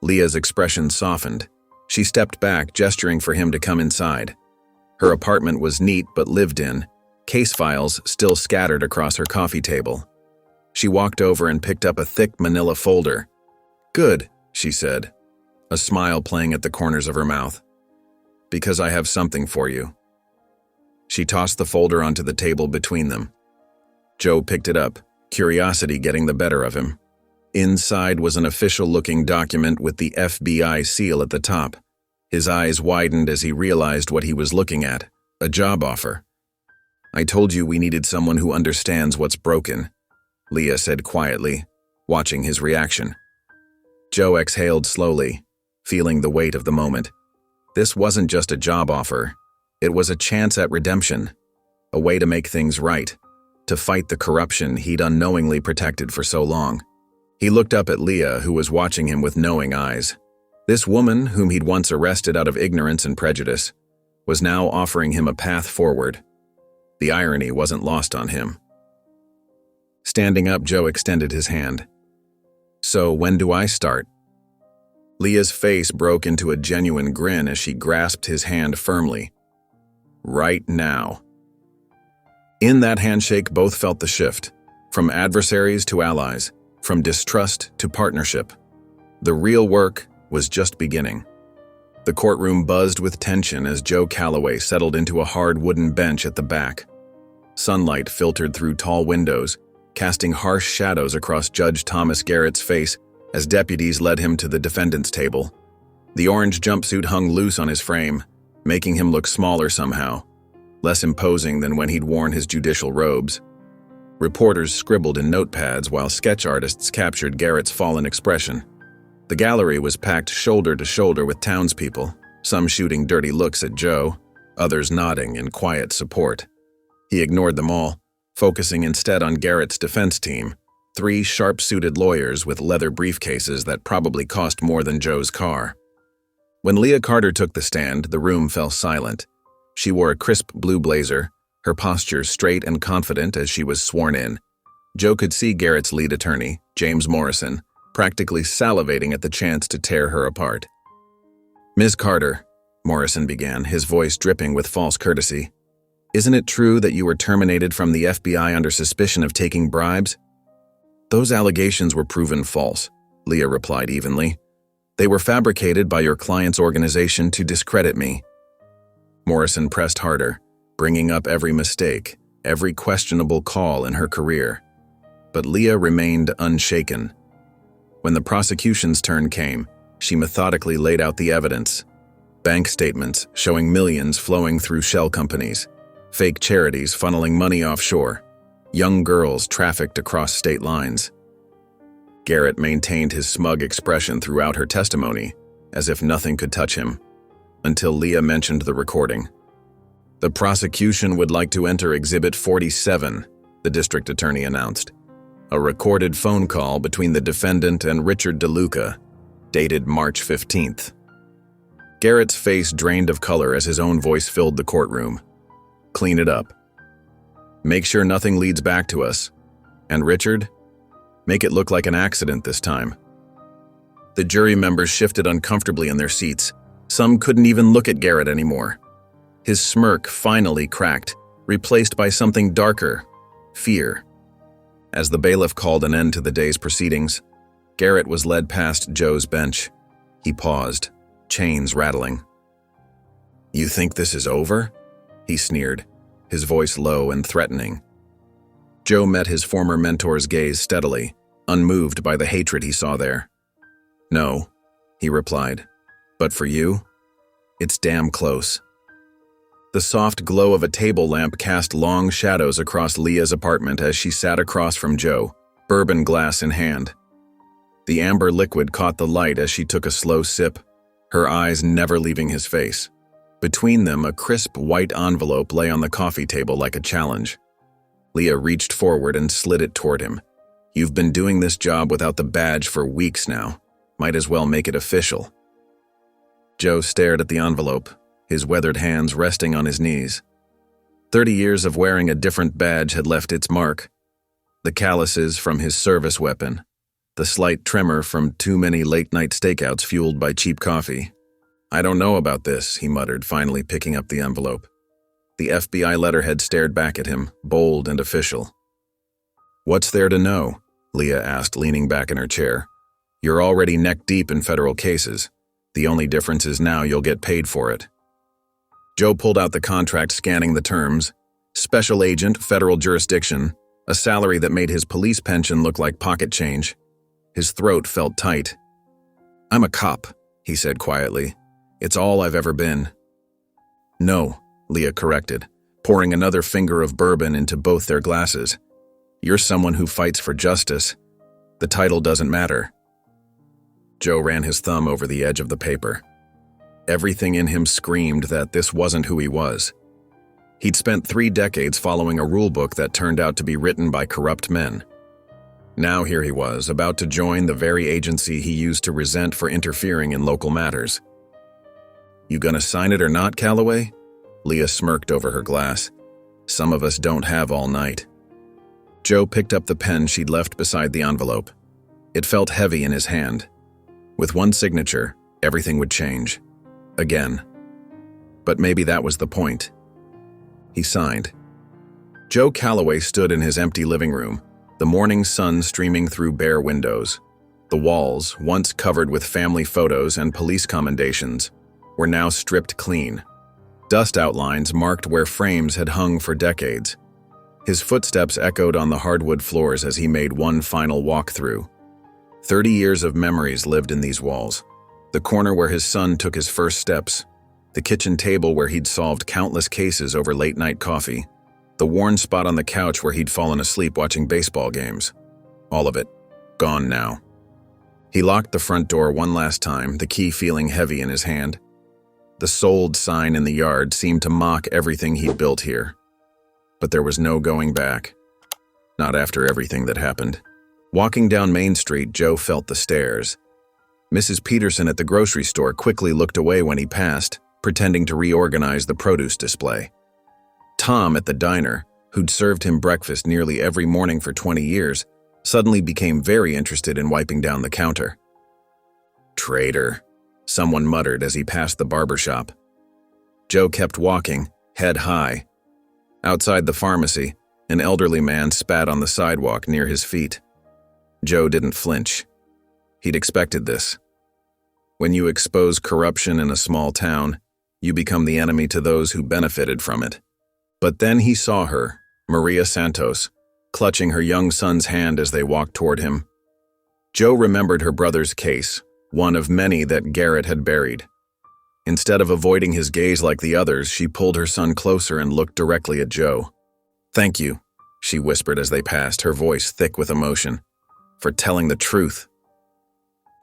Leah's expression softened. She stepped back, gesturing for him to come inside. Her apartment was neat but lived in, case files still scattered across her coffee table. She walked over and picked up a thick manila folder. "Good," she said, a smile playing at the corners of her mouth. "Because I have something for you." She tossed the folder onto the table between them. Joe picked it up, curiosity getting the better of him. Inside was an official-looking document with the FBI seal at the top. His eyes widened as he realized what he was looking at, a job offer. "I told you we needed someone who understands what's broken," Leah said quietly, watching his reaction. Joe exhaled slowly, feeling the weight of the moment. This wasn't just a job offer. It was a chance at redemption, a way to make things right, to fight the corruption he'd unknowingly protected for so long. He looked up at Leah, who was watching him with knowing eyes. This woman, whom he'd once arrested out of ignorance and prejudice, was now offering him a path forward. The irony wasn't lost on him. Standing up, Joe extended his hand. "So when do I start?" Leah's face broke into a genuine grin as she grasped his hand firmly. "Right now." In that handshake, both felt the shift, from adversaries to allies, from distrust to partnership. The real work was just beginning. The courtroom buzzed with tension as Joe Calloway settled into a hard wooden bench at the back. Sunlight filtered through tall windows, casting harsh shadows across Judge Thomas Garrett's face as deputies led him to the defendant's table. The orange jumpsuit hung loose on his frame, making him look smaller somehow, less imposing than when he'd worn his judicial robes. Reporters scribbled in notepads while sketch artists captured Garrett's fallen expression. The gallery was packed shoulder to shoulder with townspeople, some shooting dirty looks at Joe, others nodding in quiet support. He ignored them all, focusing instead on Garrett's defense team, 3 sharp-suited lawyers with leather briefcases that probably cost more than Joe's car. When Leah Carter took the stand, the room fell silent. She wore a crisp blue blazer, her posture straight and confident as she was sworn in. Joe could see Garrett's lead attorney, James Morrison, practically salivating at the chance to tear her apart. "Ms. Carter," Morrison began, his voice dripping with false courtesy, "isn't it true that you were terminated from the FBI under suspicion of taking bribes?" "Those allegations were proven false," Leah replied evenly. "They were fabricated by your client's organization to discredit me." Morrison pressed harder, bringing up every mistake, every questionable call in her career. But Leah remained unshaken. When the prosecution's turn came, she methodically laid out the evidence. Bank statements showing millions flowing through shell companies, fake charities funneling money offshore, young girls trafficked across state lines. Garrett maintained his smug expression throughout her testimony, as if nothing could touch him, until Leah mentioned the recording. "The prosecution would like to enter Exhibit 47, the district attorney announced. A recorded phone call between the defendant and Richard DeLuca, dated March 15th. Garrett's face drained of color as his own voice filled the courtroom. "Clean it up. Make sure nothing leads back to us. And Richard, make it look like an accident this time." The jury members shifted uncomfortably in their seats. Some couldn't even look at Garrett anymore. His smirk finally cracked, replaced by something darker, fear. As the bailiff called an end to the day's proceedings, Garrett was led past Joe's bench. He paused, chains rattling. "You think this is over?" he sneered, his voice low and threatening. Joe met his former mentor's gaze steadily, unmoved by the hatred he saw there. "No," he replied, "but for you, it's damn close." The soft glow of a table lamp cast long shadows across Leah's apartment as she sat across from Joe, bourbon glass in hand. The amber liquid caught the light as she took a slow sip, her eyes never leaving his face. Between them, a crisp white envelope lay on the coffee table like a challenge. Leah reached forward and slid it toward him. "You've been doing this job without the badge for weeks now. Might as well make it official." Joe stared at the envelope, his weathered hands resting on his knees. 30 years of wearing a different badge had left its mark. The calluses from his service weapon, the slight tremor from too many late-night stakeouts fueled by cheap coffee. "I don't know about this," he muttered, finally picking up the envelope. The FBI letterhead stared back at him, bold and official. "What's there to know?" Leah asked, leaning back in her chair. "You're already neck-deep in federal cases. The only difference is now you'll get paid for it." Joe pulled out the contract, scanning the terms. Special agent, federal jurisdiction, a salary that made his police pension look like pocket change. His throat felt tight. "I'm a cop," he said quietly. "It's all I've ever been." "No," Leah corrected, pouring another finger of bourbon into both their glasses. "You're someone who fights for justice. The title doesn't matter." Joe ran his thumb over the edge of the paper. Everything in him screamed that this wasn't who he was. He'd spent 3 decades following a rulebook that turned out to be written by corrupt men. Now here he was, about to join the very agency he used to resent for interfering in local matters. "You gonna sign it or not, Calloway?" Leah smirked over her glass. "Some of us don't have all night." Joe picked up the pen she'd left beside the envelope. It felt heavy in his hand. With one signature, everything would change. Again. But maybe that was the point. He signed. Joe Calloway stood in his empty living room, the morning sun streaming through bare windows. The walls, once covered with family photos and police commendations, were now stripped clean. Dust outlines marked where frames had hung for decades. His footsteps echoed on the hardwood floors as he made one final walk through. 30 years of memories lived in these walls. The corner where his son took his first steps, the kitchen table where he'd solved countless cases over late-night coffee, the worn spot on the couch where he'd fallen asleep watching baseball games. All of it, gone now. He locked the front door one last time, the key feeling heavy in his hand. The sold sign in the yard seemed to mock everything he'd built here. But there was no going back. Not after everything that happened. Walking down Main Street, Joe felt the stares. Mrs. Peterson at the grocery store quickly looked away when he passed, pretending to reorganize the produce display. Tom at the diner, who'd served him breakfast nearly every morning for 20 years, suddenly became very interested in wiping down the counter. "Traitor," someone muttered as he passed the barber shop. Joe kept walking, head high. Outside the pharmacy, an elderly man spat on the sidewalk near his feet. Joe didn't flinch. He'd expected this. When you expose corruption in a small town, you become the enemy to those who benefited from it. But then he saw her, Maria Santos, clutching her young son's hand as they walked toward him. Joe remembered her brother's case, one of many that Garrett had buried. Instead of avoiding his gaze like the others, she pulled her son closer and looked directly at Joe. "Thank you," she whispered as they passed, her voice thick with emotion, "for telling the truth."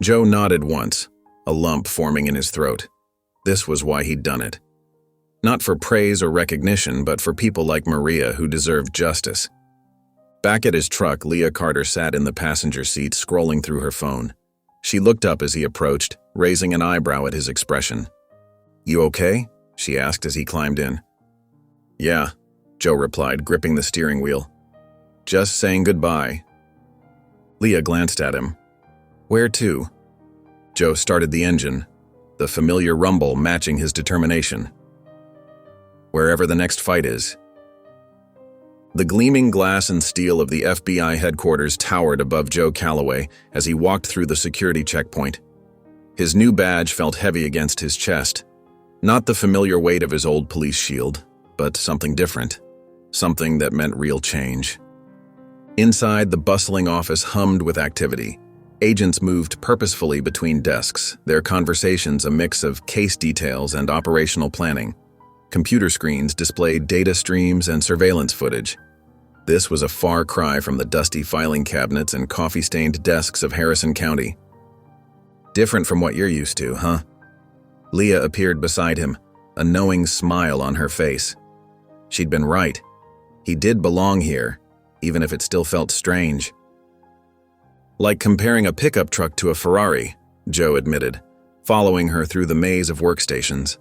Joe nodded once, a lump forming in his throat. This was why he'd done it. Not for praise or recognition, but for people like Maria who deserved justice. Back at his truck, Leah Carter sat in the passenger seat, scrolling through her phone. She looked up as he approached, raising an eyebrow at his expression. "You okay?" she asked as he climbed in. "Yeah," Joe replied, gripping the steering wheel. "Just saying goodbye." Leah glanced at him. "Where to?" Joe started the engine, the familiar rumble matching his determination. "Wherever the next fight is." The gleaming glass and steel of the FBI headquarters towered above Joe Calloway as he walked through the security checkpoint. His new badge felt heavy against his chest. Not the familiar weight of his old police shield, but something different. Something that meant real change. Inside, the bustling office hummed with activity. Agents moved purposefully between desks, their conversations a mix of case details and operational planning. Computer screens displayed data streams and surveillance footage. This was a far cry from the dusty filing cabinets and coffee-stained desks of Harrison County. "Different from what you're used to, huh?" Leah appeared beside him, a knowing smile on her face. She'd been right. He did belong here, even if it still felt strange. "Like comparing a pickup truck to a Ferrari," Joe admitted, following her through the maze of workstations.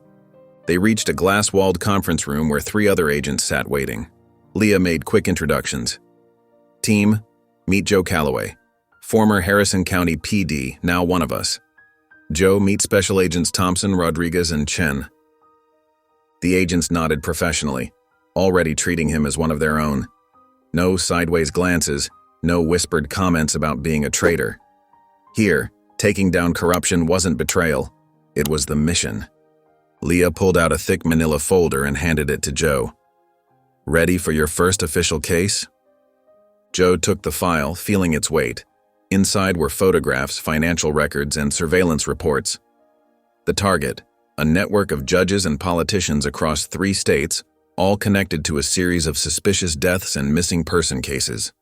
They reached a glass-walled conference room where 3 other agents sat waiting. Leah made quick introductions. "Team, meet Joe Calloway, former Harrison County PD, now one of us. Joe, meet Special Agents Thompson, Rodriguez, and Chen." The agents nodded professionally, already treating him as one of their own. No sideways glances, no whispered comments about being a traitor. Here, taking down corruption wasn't betrayal, it was the mission. Leah pulled out a thick manila folder and handed it to Joe. "Ready for your first official case?" Joe took the file, feeling its weight. Inside were photographs, financial records, and surveillance reports. The target, a network of judges and politicians across 3 states, all connected to a series of suspicious deaths and missing person cases.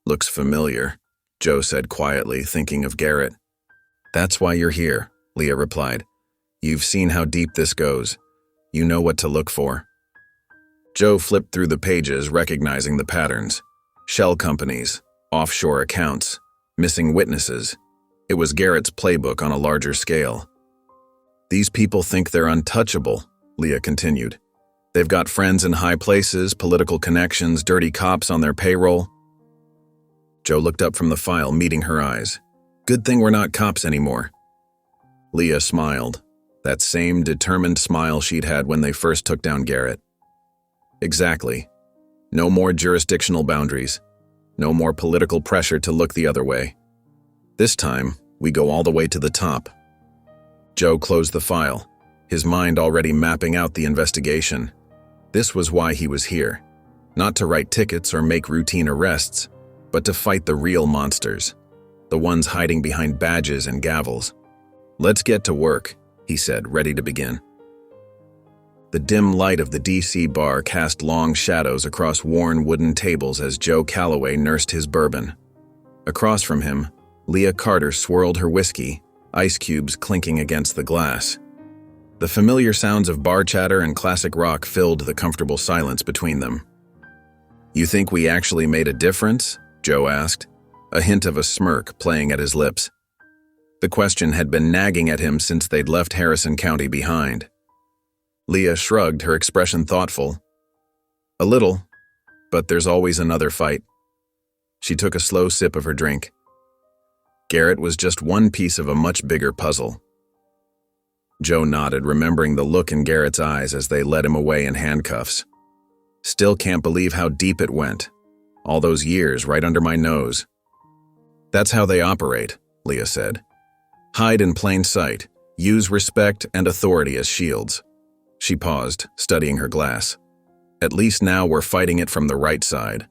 "Looks familiar," Joe said quietly, thinking of Garrett. "That's why you're here," Leah replied. "You've seen how deep this goes. You know what to look for." Joe flipped through the pages, recognizing the patterns. Shell companies, offshore accounts, missing witnesses. It was Garrett's playbook on a larger scale. These people think they're untouchable, Leah continued. They've got friends in high places, political connections, dirty cops on their payroll. Joe looked up from the file, meeting her eyes. Good thing we're not cops anymore. Leah smiled, that same determined smile she'd had when they first took down Garrett. Exactly. No more jurisdictional boundaries. No more political pressure to look the other way. This time, we go all the way to the top. Joe closed the file, his mind already mapping out the investigation. This was why he was here. Not to write tickets or make routine arrests, but to fight the real monsters, the ones hiding behind badges and gavels. Let's get to work, he said, ready to begin. The dim light of the DC bar cast long shadows across worn wooden tables as Joe Calloway nursed his bourbon. Across from him, Leah Carter swirled her whiskey, ice cubes clinking against the glass. The familiar sounds of bar chatter and classic rock filled the comfortable silence between them. You think we actually made a difference? Joe asked, a hint of a smirk playing at his lips. The question had been nagging at him since they'd left Harrison County behind. Leah shrugged, her expression thoughtful. A little, but there's always another fight. She took a slow sip of her drink. Garrett was just one piece of a much bigger puzzle. Joe nodded, remembering the look in Garrett's eyes as they led him away in handcuffs. Still can't believe how deep it went. All those years right under my nose. That's how they operate, Leah said. Hide in plain sight, use respect and authority as shields. She paused, studying her glass. At least now we're fighting it from the right side.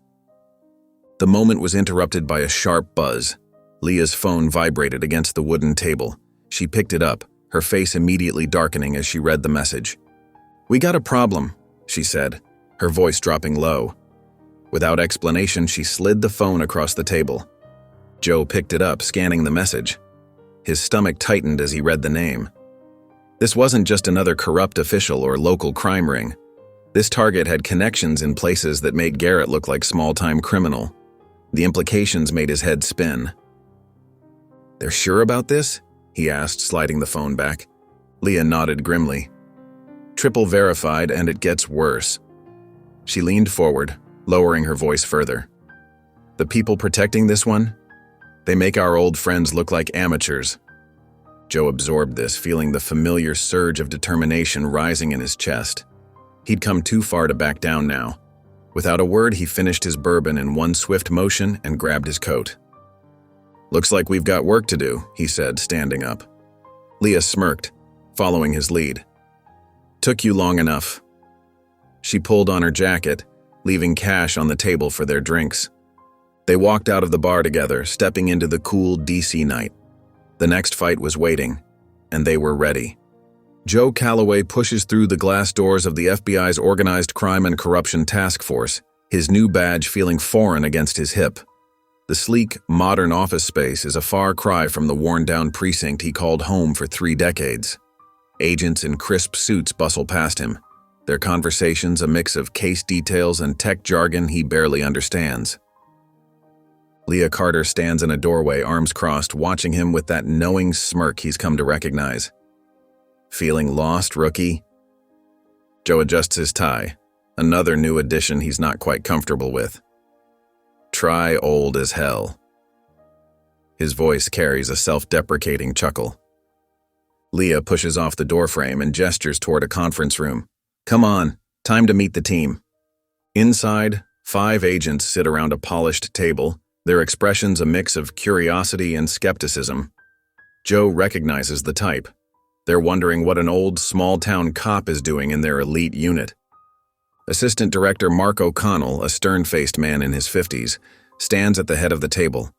The moment was interrupted by a sharp buzz. Leah's phone vibrated against the wooden table. She picked it up, her face immediately darkening as she read the message. We got a problem, she said, her voice dropping low. Without explanation, she slid the phone across the table. Joe picked it up, scanning the message. His stomach tightened as he read the name. This wasn't just another corrupt official or local crime ring. This target had connections in places that made Garrett look like small-time criminal. The implications made his head spin. They're sure about this? He asked, sliding the phone back. Leah nodded grimly. Triple verified, and it gets worse. She leaned forward, lowering her voice further. The people protecting this one? They make our old friends look like amateurs. Joe absorbed this, feeling the familiar surge of determination rising in his chest. He'd come too far to back down now. Without a word, he finished his bourbon in one swift motion and grabbed his coat. Looks like we've got work to do, he said, standing up. Leah smirked, following his lead. Took you long enough. She pulled on her jacket, leaving cash on the table for their drinks. They walked out of the bar together, stepping into the cool DC night. The next fight was waiting, and they were ready. Joe Calloway pushes through the glass doors of the FBI's Organized Crime and Corruption Task Force, his new badge feeling foreign against his hip. The sleek, modern office space is a far cry from the worn-down precinct he called home for 3 decades. Agents in crisp suits bustle past him, their conversations a mix of case details and tech jargon he barely understands. Leah Carter stands in a doorway, arms crossed, watching him with that knowing smirk he's come to recognize. Feeling lost, rookie? Joe adjusts his tie, another new addition he's not quite comfortable with. Try old as hell. His voice carries a self-deprecating chuckle. Leah pushes off the doorframe and gestures toward a conference room. Come on, time to meet the team. Inside, 5 agents sit around a polished table, their expressions a mix of curiosity and skepticism. Joe recognizes the type. They're wondering what an old, small-town cop is doing in their elite unit. Assistant Director Mark O'Connell, a stern-faced man in his 50s, stands at the head of the table.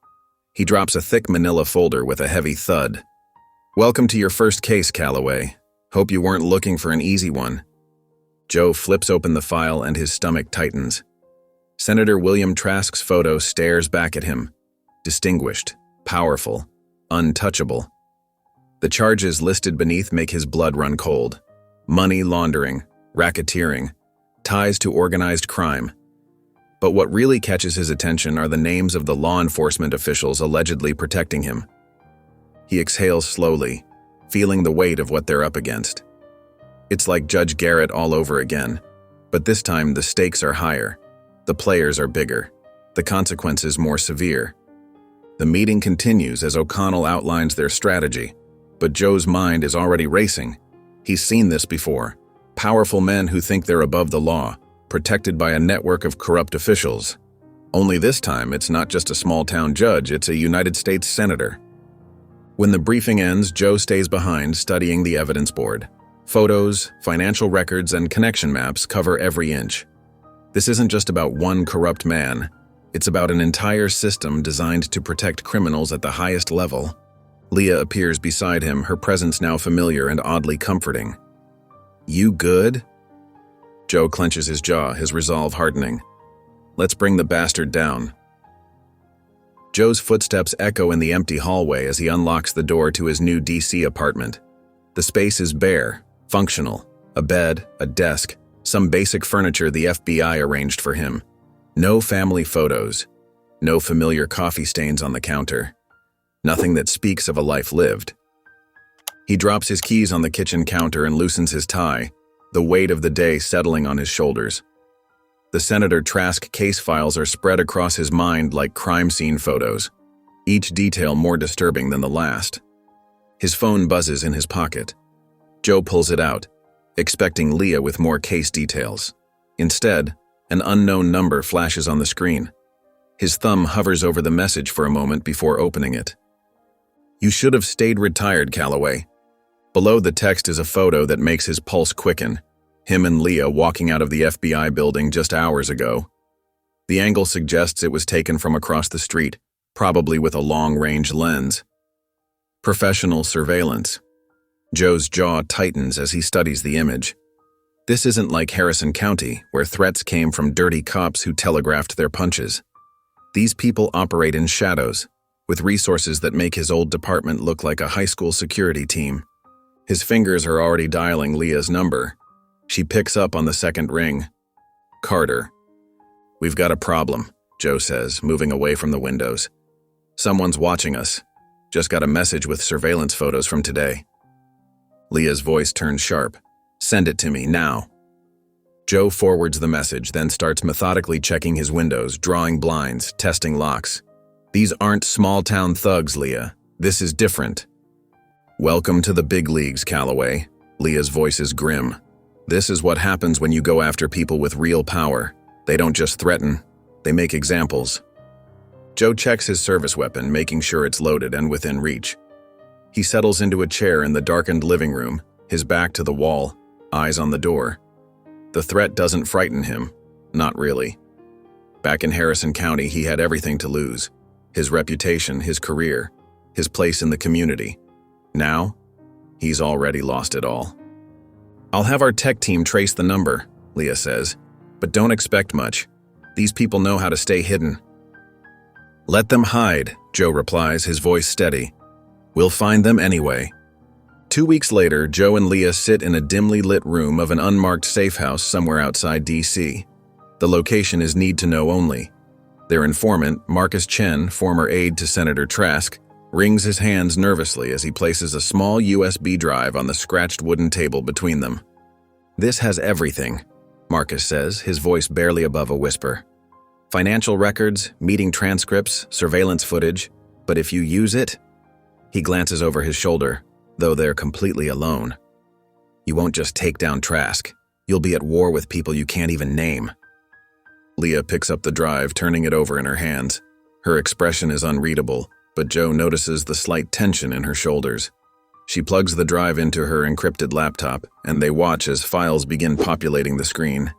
He drops a thick manila folder with a heavy thud. Welcome to your first case, Calloway. Hope you weren't looking for an easy one. Joe flips open the file and his stomach tightens. Senator William Trask's photo stares back at him. Distinguished, powerful, untouchable. The charges listed beneath make his blood run cold. Money laundering, racketeering, ties to organized crime. But what really catches his attention are the names of the law enforcement officials allegedly protecting him. He exhales slowly, feeling the weight of what they're up against. It's like Judge Garrett all over again, but this time the stakes are higher, the players are bigger, the consequences more severe. The meeting continues as O'Connell outlines their strategy, but Joe's mind is already racing. He's seen this before. Powerful men who think they're above the law, protected by a network of corrupt officials. Only this time, it's not just a small-town judge, it's a United States senator. When the briefing ends, Joe stays behind, studying the evidence board. Photos, financial records, and connection maps cover every inch. This isn't just about one corrupt man. It's about an entire system designed to protect criminals at the highest level. Leah appears beside him, her presence now familiar and oddly comforting. "You good?" Joe clenches his jaw, his resolve hardening. "Let's bring the bastard down." Joe's footsteps echo in the empty hallway as he unlocks the door to his new DC apartment. The space is bare, functional, a bed, a desk, some basic furniture the FBI arranged for him. No family photos, no familiar coffee stains on the counter, nothing that speaks of a life lived. He drops his keys on the kitchen counter and loosens his tie, the weight of the day settling on his shoulders. The Senator Trask case files are spread across his mind like crime scene photos, each detail more disturbing than the last. His phone buzzes in his pocket. Joe pulls it out, expecting Leah with more case details. Instead, an unknown number flashes on the screen. His thumb hovers over the message for a moment before opening it. "You should have stayed retired, Calloway." Below the text is a photo that makes his pulse quicken. Him and Leah walking out of the FBI building just hours ago. The angle suggests it was taken from across the street, probably with a long-range lens. Professional surveillance. Joe's jaw tightens as he studies the image. This isn't like Harrison County, where threats came from dirty cops who telegraphed their punches. These people operate in shadows, with resources that make his old department look like a high school security team. His fingers are already dialing Leah's number. She picks up on the second ring. "Carter." "We've got a problem," Joe says, moving away from the windows. "Someone's watching us. Just got a message with surveillance photos from today." Leah's voice turns sharp. "Send it to me, now." Joe forwards the message, then starts methodically checking his windows, drawing blinds, testing locks. "These aren't small-town thugs, Leah. This is different." "Welcome to the big leagues, Calloway." Leah's voice is grim. "This is what happens when you go after people with real power. They don't just threaten, they make examples." Joe checks his service weapon, making sure it's loaded and within reach. He settles into a chair in the darkened living room, his back to the wall, eyes on the door. The threat doesn't frighten him, not really. Back in Harrison County, he had everything to lose. His reputation, his career, his place in the community. Now, he's already lost it all. "I'll have our tech team trace the number," Leah says, "but don't expect much. These people know how to stay hidden." "Let them hide," Joe replies, his voice steady. "We'll find them anyway." 2 weeks later, Joe and Leah sit in a dimly lit room of an unmarked safe house somewhere outside D.C. The location is need-to-know only. Their informant, Marcus Chen, former aide to Senator Trask, wrings his hands nervously as he places a small USB drive on the scratched wooden table between them. "This has everything," Marcus says, his voice barely above a whisper. "Financial records, meeting transcripts, surveillance footage, but if you use it..." He glances over his shoulder, though they're completely alone. "You won't just take down Trask. You'll be at war with people you can't even name." Leah picks up the drive, turning it over in her hands. Her expression is unreadable, but Joe notices the slight tension in her shoulders. She plugs the drive into her encrypted laptop, and they watch as files begin populating the screen.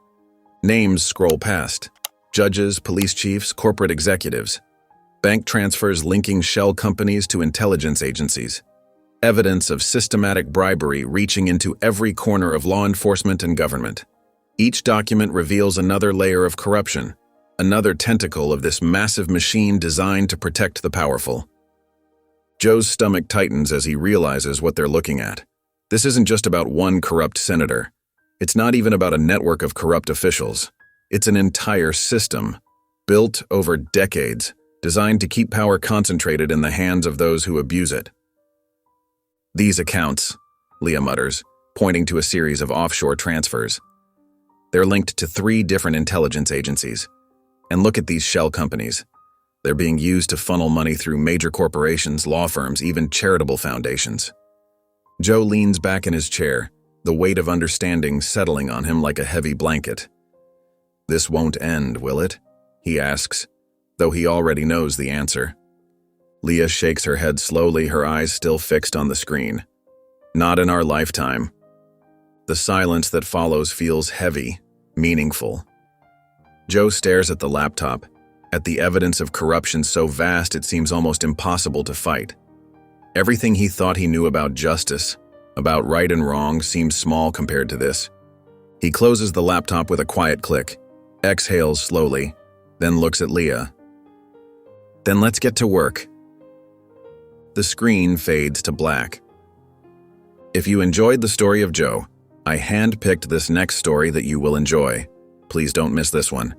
Names scroll past. Judges, police chiefs, corporate executives. Bank transfers linking shell companies to intelligence agencies. Evidence of systematic bribery reaching into every corner of law enforcement and government. Each document reveals another layer of corruption, another tentacle of this massive machine designed to protect the powerful. Joe's stomach tightens as he realizes what they're looking at. This isn't just about one corrupt senator. It's not even about a network of corrupt officials. It's an entire system, built over decades, designed to keep power concentrated in the hands of those who abuse it. These accounts, Leah mutters, pointing to a series of offshore transfers. They're linked to 3 different intelligence agencies. And look at these shell companies. They're being used to funnel money through major corporations, law firms, even charitable foundations. Joe leans back in his chair, the weight of understanding settling on him like a heavy blanket. This won't end, will it? He asks, though he already knows the answer. Leah shakes her head slowly, her eyes still fixed on the screen. Not in our lifetime. The silence that follows feels heavy, meaningful. Joe stares at the laptop, at the evidence of corruption so vast it seems almost impossible to fight. Everything he thought he knew about justice, about right and wrong, seems small compared to this. He closes the laptop with a quiet click, exhales slowly, then looks at Leah. Then let's get to work. The screen fades to black. If you enjoyed the story of Joe, I hand-picked this next story that you will enjoy. Please don't miss this one.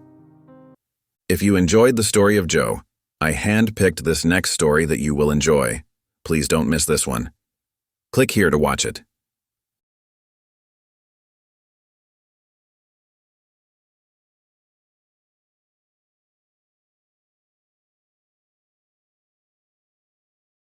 If you enjoyed the story of Joe, I hand-picked this next story that you will enjoy. Please don't miss this one. Click here to watch it.